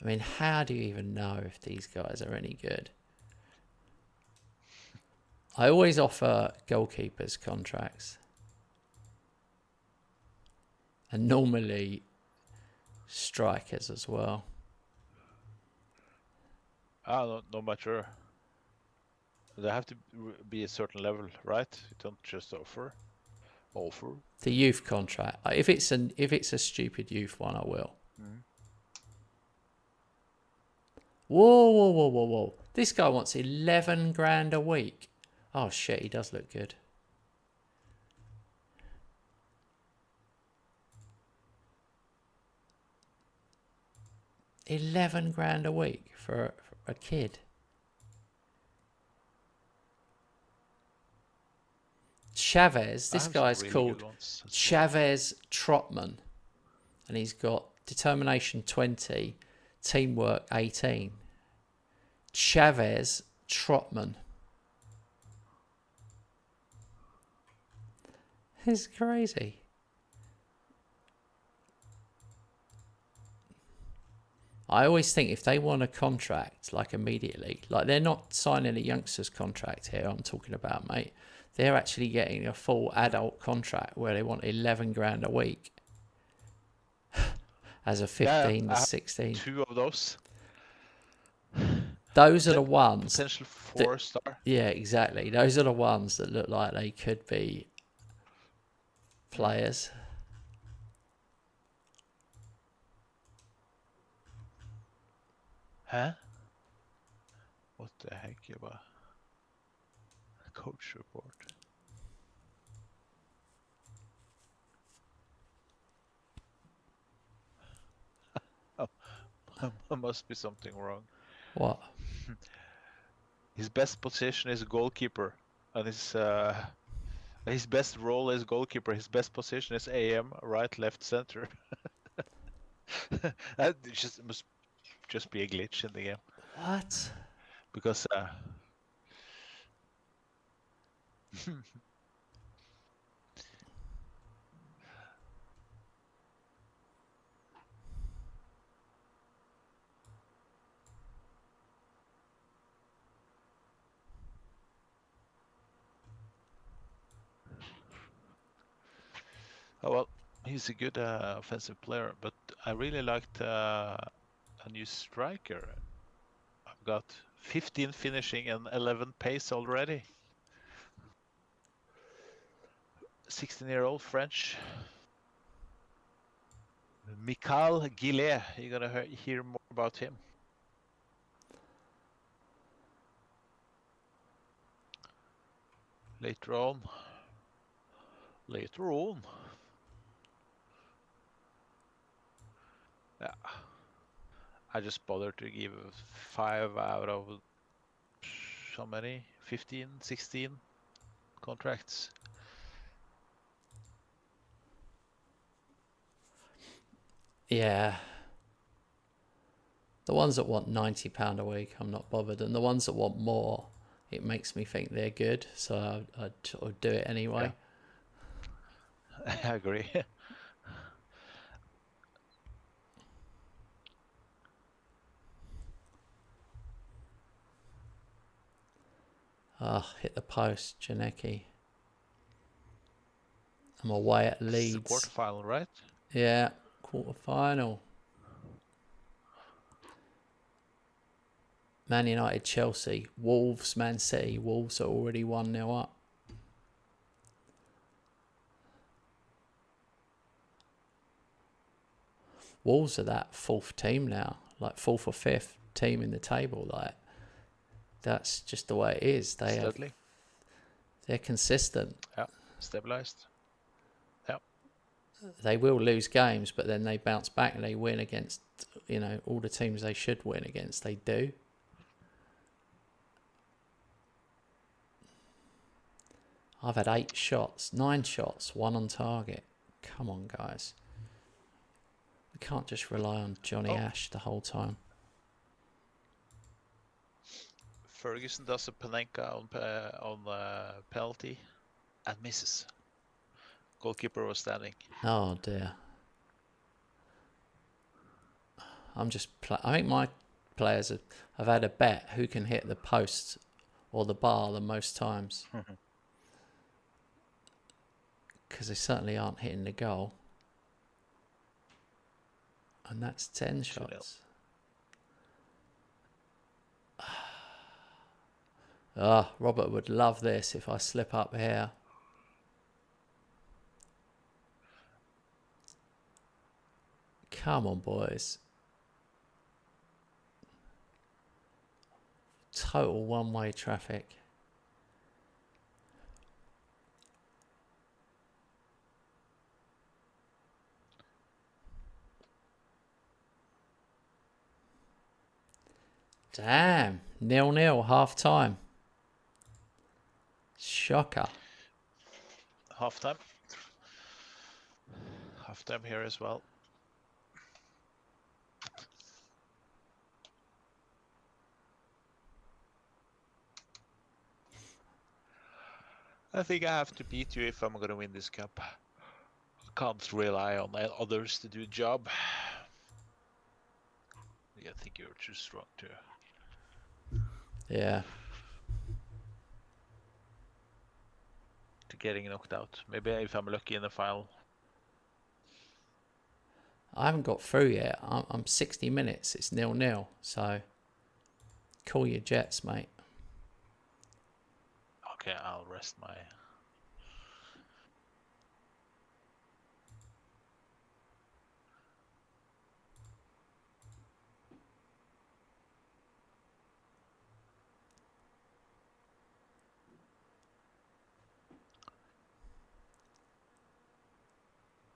Speaker 1: I mean, how do you even know if these guys are any good? I always offer goalkeepers contracts. And normally strikers as well.
Speaker 2: No matter. They have to be a certain level, right? You don't just offer.
Speaker 1: The youth contract. If it's a stupid youth one, I will. Whoa. This guy wants 11 grand a week. Oh shit, he does look good. $11 grand a week for a kid. Chavez, this guy's
Speaker 2: really
Speaker 1: called Chavez Trotman, and he's got determination 20, teamwork 18. Chavez Trotman. It's crazy. I always think if they want a contract, like immediately, like they're not signing a youngster's contract here, I'm talking about, mate. They're actually getting a full adult contract where they want 11 grand a week as a 15 to 16.
Speaker 2: 2 of those.
Speaker 1: Those are the ones.
Speaker 2: Potential 4-star.
Speaker 1: Yeah, exactly. Those are the ones that look like they could be players.
Speaker 2: Huh? What the heck about a coach report? Oh, there must be something wrong.
Speaker 1: What?
Speaker 2: His best position is goalkeeper, and his best role is goalkeeper. His best position is AM, right, left, center. That must just be a glitch in the game.
Speaker 1: What?
Speaker 2: Because oh well, he's a good offensive player, but I really liked a new striker. I've got 15 finishing and 11 pace already. 16-year-old French. Mikhail Gillet. You're gonna hear more about him. Later on. Yeah. I just bothered to give 5 out of so many, 15, 16 contracts.
Speaker 1: Yeah. The ones that want £90 a week, I'm not bothered. And the ones that want more, it makes me think they're good. So I'd do it anyway.
Speaker 2: Yeah. I agree.
Speaker 1: Hit the post, Janecki. I'm away at Leeds.
Speaker 2: It's the quarterfinal, right?
Speaker 1: Yeah, quarterfinal. Man United, Chelsea, Wolves, Man City. Wolves are already 1-0 up. Wolves are that 4th team now, like 4th or 5th team in the table. Like that's just the way it is. They're consistent.
Speaker 2: Yeah, stabilized. Yeah,
Speaker 1: they will lose games, but then they bounce back and they win against all the teams they should win against. They do. I've had 9 shots, 1 on target. Come on, guys. We can't just rely on Johnny Ash the whole time.
Speaker 2: Ferguson does a Panenka on penalty and misses. Goalkeeper was standing.
Speaker 1: Oh dear. I think my players have had a bet who can hit the post or the bar than most times. Because they certainly aren't hitting the goal. And that's 10 shots. Robert would love this if I slip up here. Come on, boys. Total one-way traffic. Damn. 0-0, half time. Shocker.
Speaker 2: Half time. Half time here as well. I think I have to beat you if I'm going to win this cup. I can't rely on others to do the job. Yeah, I think you're too strong too.
Speaker 1: Yeah.
Speaker 2: To getting knocked out. Maybe if I'm lucky in the final.
Speaker 1: I haven't got through yet. I'm 60 minutes. It's 0-0. So, call your jets, mate.
Speaker 2: Okay, I'll rest my...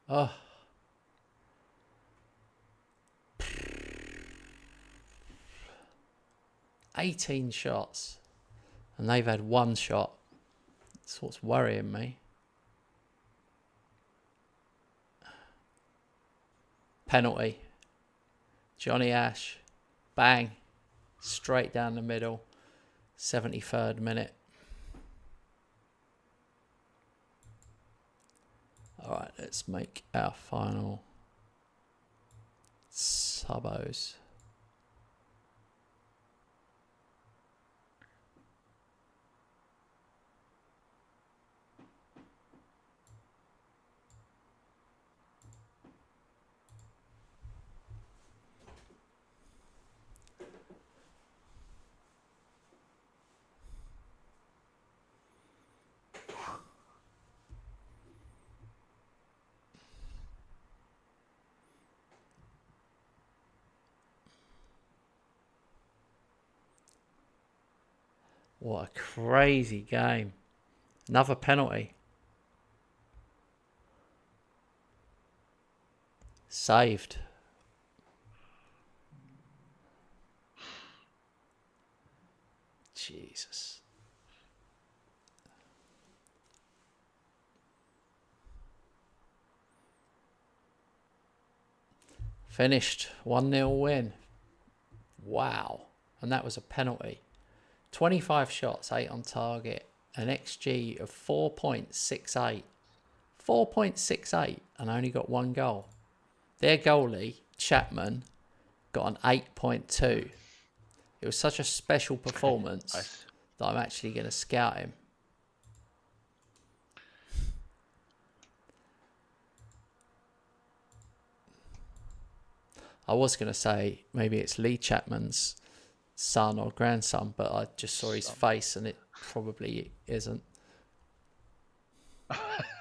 Speaker 1: Oh. $18 shots. And they've had one shot. That's what's worrying me. Penalty. Johnny Ash. Bang. Straight down the middle. 73rd minute. Alright, let's make our final subos. What a crazy game. Another penalty. Saved. Jesus. Finished. 1-0 win. Wow. And that was a penalty. 25 shots, 8 on target. An XG of 4.68. 4.68 and only got one goal. Their goalie, Chapman, got an 8.2. It was such a special performance
Speaker 2: Nice.
Speaker 1: that I'm actually going to scout him. I was going to say maybe it's Lee Chapman's son or grandson, but I just saw his face and it probably isn't.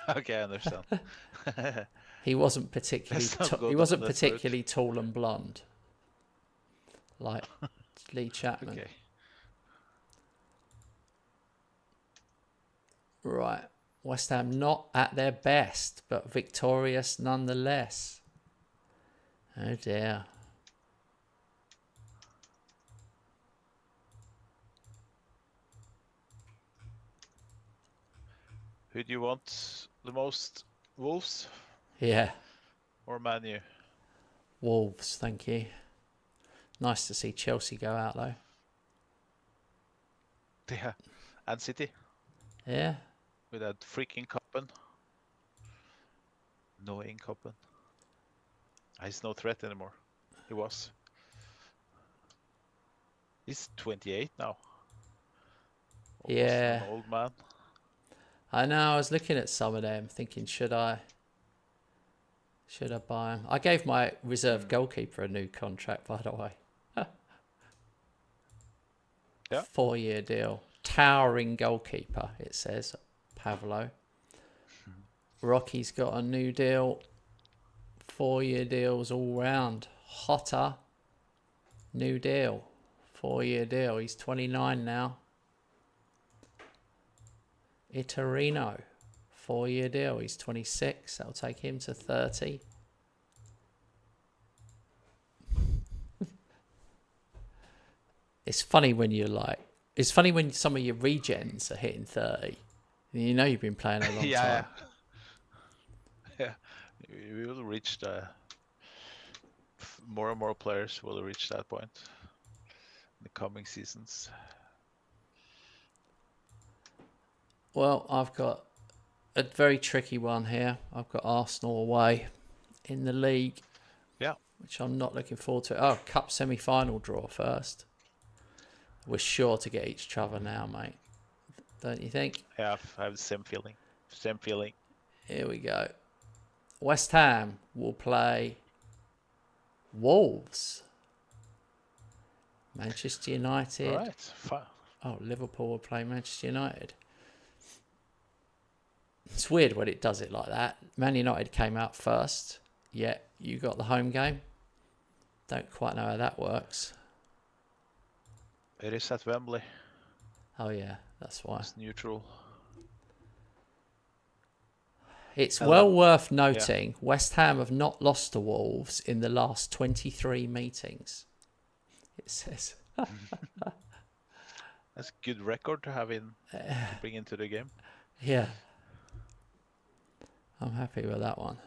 Speaker 2: Okay, I understand.
Speaker 1: He wasn't particularly tall and blonde like Lee Chapman.
Speaker 2: Okay.
Speaker 1: Right. West Ham not at their best, but victorious nonetheless. Oh dear.
Speaker 2: Who do you want the most? Wolves
Speaker 1: Yeah.
Speaker 2: or Man U?
Speaker 1: Wolves, thank you. Nice to see Chelsea go out though.
Speaker 2: Yeah. And City
Speaker 1: Yeah.
Speaker 2: with that freaking Koppen. Annoying Koppen. He's no threat anymore. He was. He's 28 now. Almost
Speaker 1: Yeah.
Speaker 2: an old man.
Speaker 1: I know. I was looking at some of them, thinking, should I buy him? I gave my reserve goalkeeper a new contract, by the way.
Speaker 2: Yeah.
Speaker 1: 4-year deal. Towering goalkeeper, it says. Pavlo. Rocky's got a new deal. 4-year deals all round. Hotter. New deal. 4-year deal. He's 29 now. Itarino. 4-year deal. He's 26. That'll take him to 30. It's funny when you're like... It's funny when some of your regens are hitting 30. And you know you've been playing a long time.
Speaker 2: Yeah. We will reach more and more players will reach that point in the coming seasons.
Speaker 1: Well, I've got a very tricky one here. I've got Arsenal away in the league.
Speaker 2: Yeah.
Speaker 1: Which I'm not looking forward to. Oh, cup semi-final draw first. We're sure to get each other now, mate. Don't you think?
Speaker 2: Yeah, I have the same feeling. Same feeling.
Speaker 1: Here we go. West Ham will play Wolves. Manchester United.
Speaker 2: All right. Fine.
Speaker 1: Oh, Liverpool will play Manchester United. It's weird when it does it like that. Man United came out first, yet you got the home game. Don't quite know how that works.
Speaker 2: It is at Wembley.
Speaker 1: Oh yeah, that's why.
Speaker 2: It's neutral.
Speaker 1: It's well worth noting West Ham have not lost to Wolves in the last 23 meetings. It says.
Speaker 2: That's a good record to have to bring into the game.
Speaker 1: Yeah. I'm happy with that one.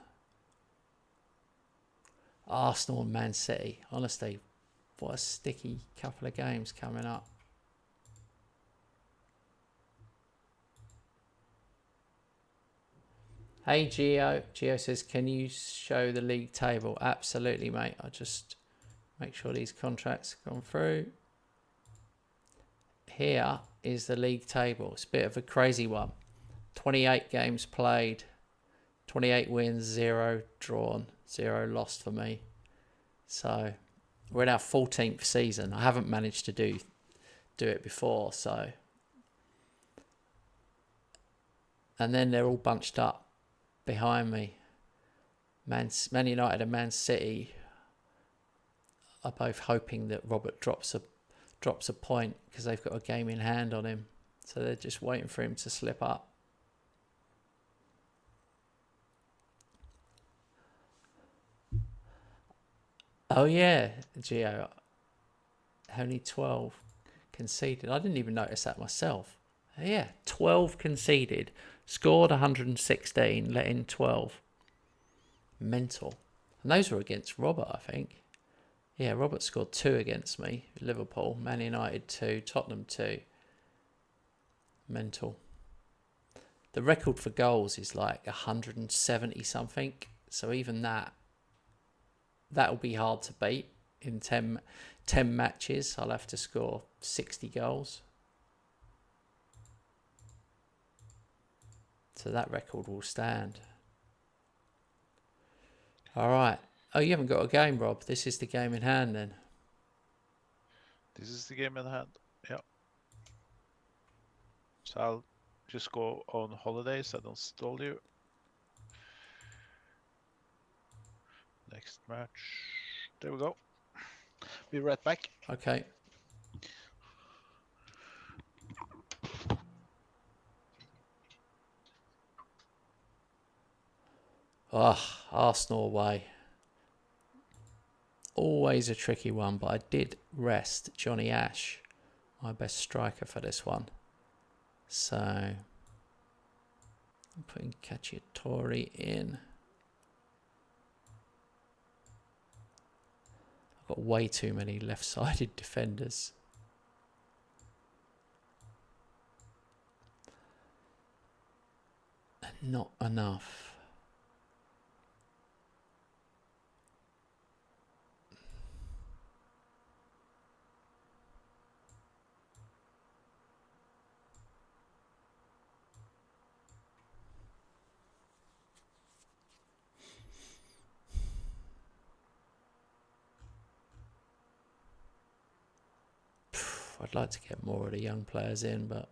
Speaker 1: Arsenal and Man City. Honestly, what a sticky couple of games coming up. Hey Gio. Gio says, can you show the league table? Absolutely, mate. I'll just make sure these contracts have gone through. Here is the league table. It's a bit of a crazy one. 28 games played. 28 wins, 0 drawn, 0 lost for me. So we're in our 14th season. I haven't managed to do it before, so. And then they're all bunched up behind me. Man United and Man City are both hoping that Robert drops a point because they've got a game in hand on him. So they're just waiting for him to slip up. Oh yeah, Gio. Only 12 conceded. I didn't even notice that myself. Yeah, 12 conceded. Scored 116, let in 12. Mental. And those were against Robert, I think. Yeah, Robert scored 2 against me. Liverpool, Man United 2, Tottenham 2. Mental. The record for goals is like 170 something. So even that'll be hard to beat in 10 matches. I'll have to score 60 goals. So that record will stand. All right. Oh, you haven't got a game, Rob. This is the game in hand then.
Speaker 2: This is the game in hand. Yeah. So I'll just go on holidays. I don't stall you. Next match. There we go. Be right back.
Speaker 1: Okay. Oh, Arsenal away. Always a tricky one, but I did rest Johnny Ash, my best striker for this one. So I'm putting Cacciatore in. I've got way too many left-sided defenders. And not enough. I'd like to get more of the young players in, but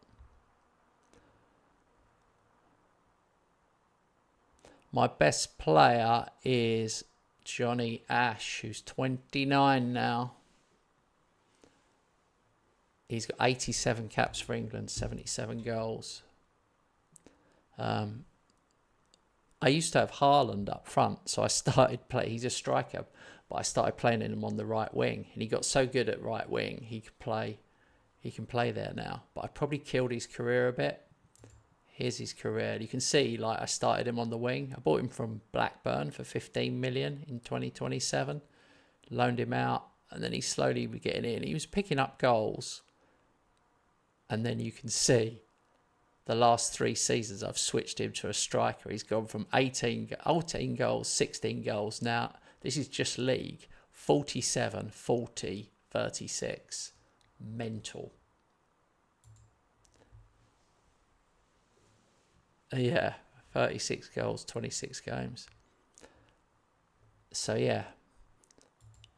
Speaker 1: my best player is Johnny Ash, who's 29 now. He's got 87 caps for England, 77 goals. I used to have Haaland up front, so I started play. He's a striker, but I started playing him on the right wing, and he got so good at right wing he could play. He can play there now, but I probably killed his career a bit. Here's his career. You can see, like, I started him on the wing. I bought him from Blackburn for 15 million in 2027, loaned him out, and then he slowly was getting in. He was picking up goals, and then you can see the last 3 seasons I've switched him to a striker. He's gone from 18 goals, 16 goals. Now, this is just league. 47, 40, 36. Mental. Yeah, 36 goals, 26 games. So, yeah.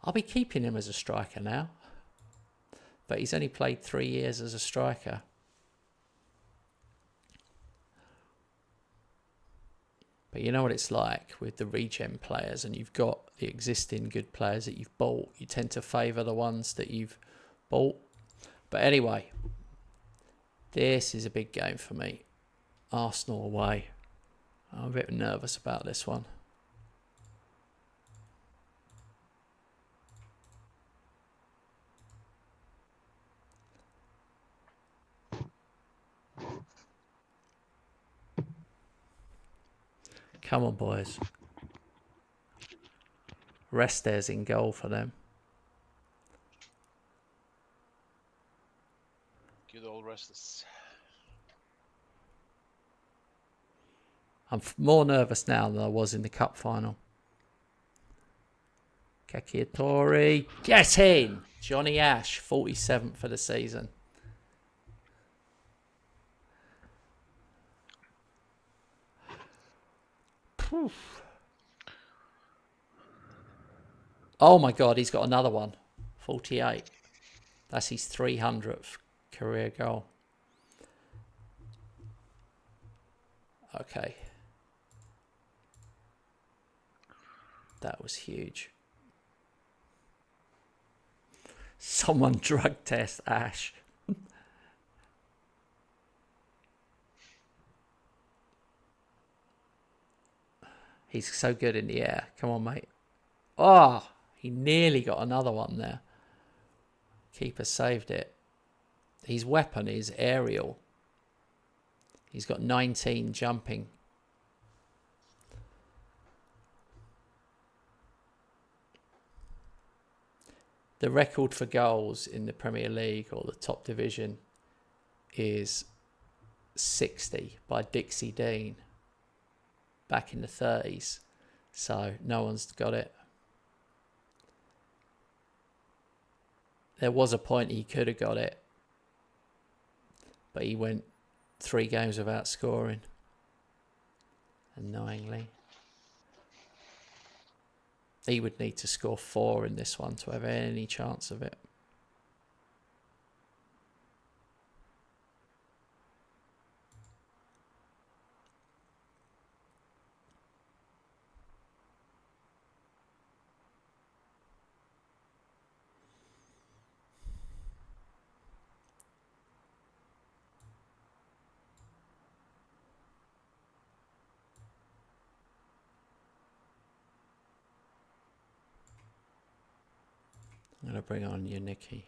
Speaker 1: I'll be keeping him as a striker now. But he's only played 3 years as a striker. But you know what it's like with the regen players, and you've got the existing good players that you've bought. You tend to favour the ones that you've bought. But anyway, this is a big game for me. Arsenal away. I'm a bit nervous about this one. Come on, boys. Restes in goal for them.
Speaker 2: Good old Restes.
Speaker 1: I'm more nervous now than I was in the cup final. Kakiatori. Get in! Johnny Ash, 47th for the season. Poof. Oh my God, he's got another one. 48. That's his 300th career goal. Okay. That was huge. Someone drug test Ash. He's so good in the air. Come on, mate. Oh, he nearly got another one there. Keeper saved it. His weapon is aerial. He's got 19 jumping. The record for goals in the Premier League or the top division is 60 by Dixie Dean back in the 30s. So no one's got it. There was a point he could have got it, but he went 3 games without scoring. Annoyingly. He would need to score 4 in this one to have any chance of it. I'm going to bring on you, Nicky.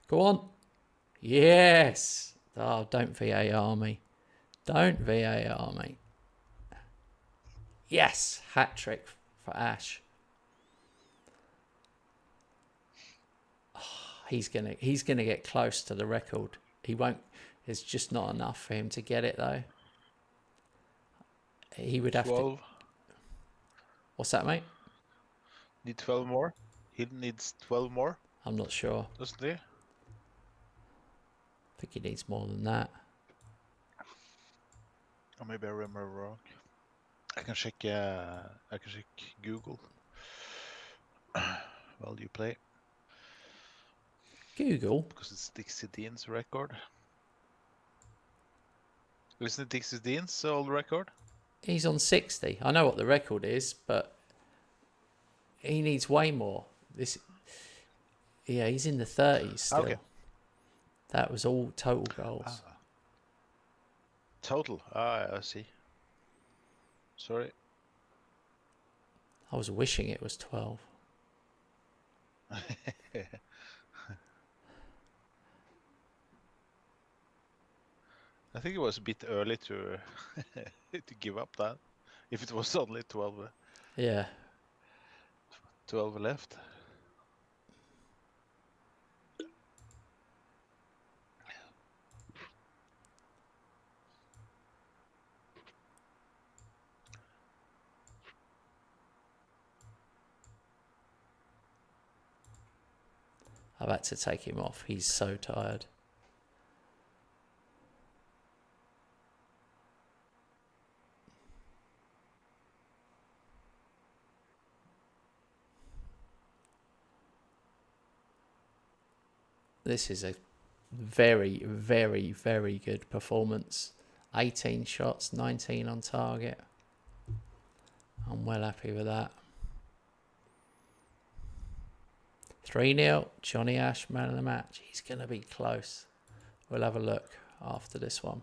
Speaker 1: Go on. Yes. Oh, don't VAR me. Don't VAR me. Yes. Hat trick for Ash. He's gonna get close to the record. He won't. It's just not enough for him to get it though. He would have
Speaker 2: 12.
Speaker 1: to. What's that, mate?
Speaker 2: Need 12 more. He needs 12 more,
Speaker 1: I'm not sure.
Speaker 2: doesn't he?
Speaker 1: I think he needs more than that.
Speaker 2: Or maybe I remember wrong. I can check Google. While you play.
Speaker 1: Google?
Speaker 2: Because it's Dixie Dean's record. Isn't it Dixie Dean's old record?
Speaker 1: He's on 60. I know what the record is, but he needs way more. Yeah, he's in the 30s still.
Speaker 2: Okay.
Speaker 1: That was all total goals.
Speaker 2: Total? I see. Sorry.
Speaker 1: I was wishing it was 12.
Speaker 2: I think it was a bit early to to give up that. If it was only 12 left.
Speaker 1: I've had to take him off. He's so tired. This is a very, very, very good performance. 18 shots, 19 on target. I'm well happy with that. 3-0, Johnny Ash, man of the match. He's going to be close. We'll have a look after this one.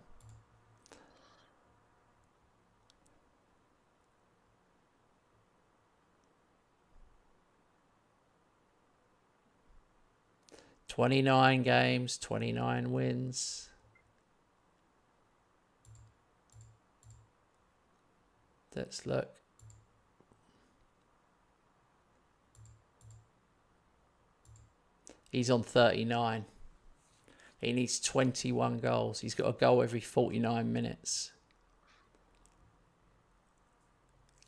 Speaker 1: "29 games, 29 wins." Let's look. He's on 39. He needs 21 goals. He's got a goal every 49 minutes.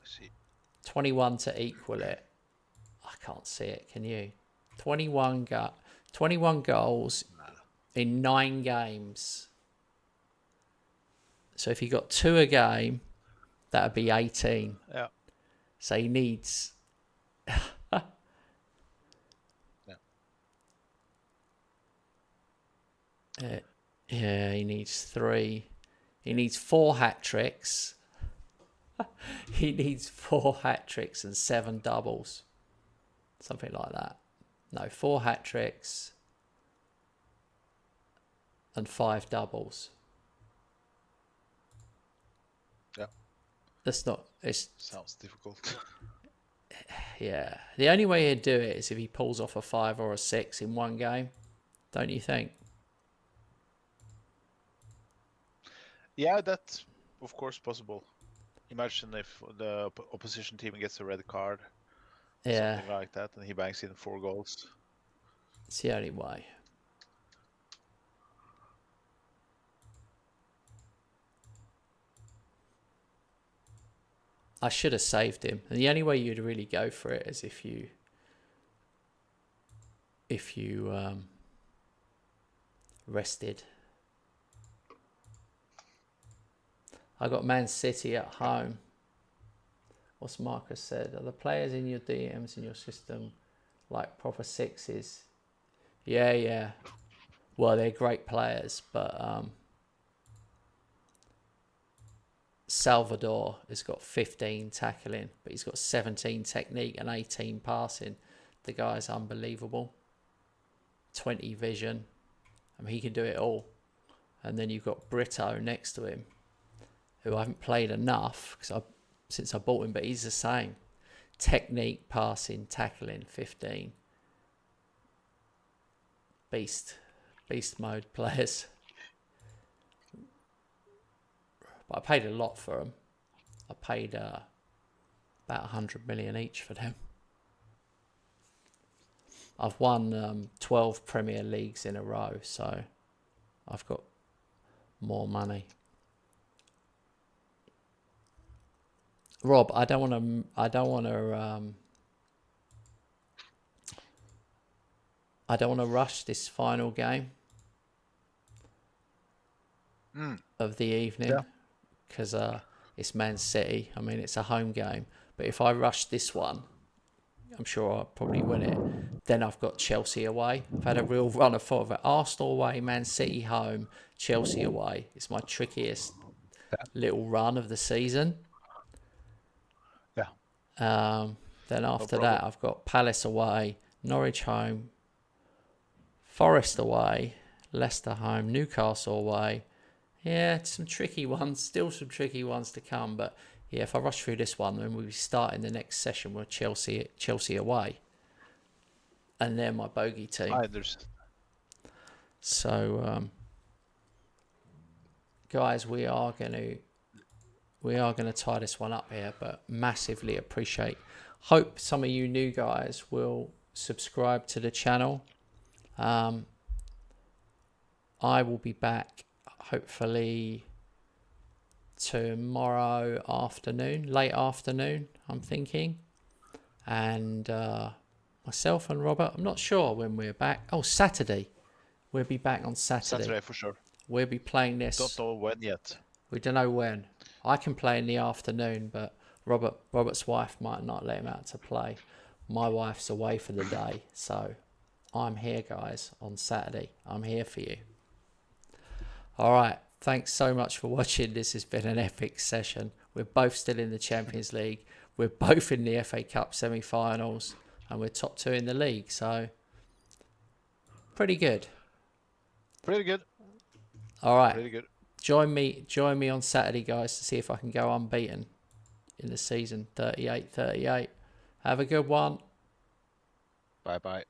Speaker 2: Let's see.
Speaker 1: 21 to equal it. I can't see it, can you? 21 goals in 9 games. So if he got 2 a game, that would be 18.
Speaker 2: Yeah.
Speaker 1: So he needs... Yeah, he needs 3. He needs 4 hat-tricks. He needs 4 hat-tricks and 7 doubles. Something like that. No, 4 hat-tricks and 5 doubles.
Speaker 2: Yeah.
Speaker 1: That's not...
Speaker 2: Sounds difficult.
Speaker 1: Yeah. The only way he'd do it is if he pulls off a 5 or a 6 in one game. Don't you think?
Speaker 2: Yeah, that's of course possible. Imagine if the opposition team gets a red card, something like that, and he banks in 4 goals.
Speaker 1: It's the only way. I should have saved him. And the only way you'd really go for it is if you rested. I got Man City at home. What's Marcus said? Are the players in your DMs in your system like proper 6s? Yeah. Well, they're great players, but Salvador has got 15 tackling, but he's got 17 technique and 18 passing. The guy's unbelievable. 20 vision. I mean, he can do it all. And then you've got Brito next to him, who I haven't played enough since I bought him, but he's the same. Technique, passing, tackling, 15. Beast mode players. But I paid a lot for them. I paid about 100 million each for them. I've won 12 Premier Leagues in a row, so I've got more money. Rob, I don't want to rush this final game. of the evening because it's Man City. I mean, it's a home game. But if I rush this one, I'm sure I'll probably win it. Then I've got Chelsea away. I've had a real run of form. Arsenal away, Man City home, Chelsea away. It's my trickiest little run of the season.
Speaker 2: Yeah.
Speaker 1: Then after that, I've got Palace away, Norwich home, Forest away, Leicester home, Newcastle away. Yeah, some tricky ones. Still some tricky ones to come. But yeah, if I rush through this one, then we'll be starting the next session with Chelsea away. And they're my bogey team. So, guys, we are gonna tie this one up here, but massively appreciate. Hope some of you new guys will subscribe to the channel. I will be back hopefully tomorrow afternoon, late afternoon, I'm thinking. And myself and Robert, I'm not sure when we're back. Oh, Saturday. We'll be back on Saturday.
Speaker 2: Saturday for sure.
Speaker 1: We'll be playing this.
Speaker 2: Don't know when yet.
Speaker 1: We don't know when. I can play in the afternoon, but Robert's wife might not let him out to play. My wife's away for the day, so I'm here, guys, on Saturday. I'm here for you. All right. Thanks so much for watching. This has been an epic session. We're both still in the Champions League. We're both in the FA Cup semi-finals, and we're top 2 in the league. So pretty good.
Speaker 2: Pretty good.
Speaker 1: All right.
Speaker 2: Pretty good.
Speaker 1: Join me on Saturday, guys, to see if I can go unbeaten in the season. 38-38. Have a good one.
Speaker 2: Bye-bye.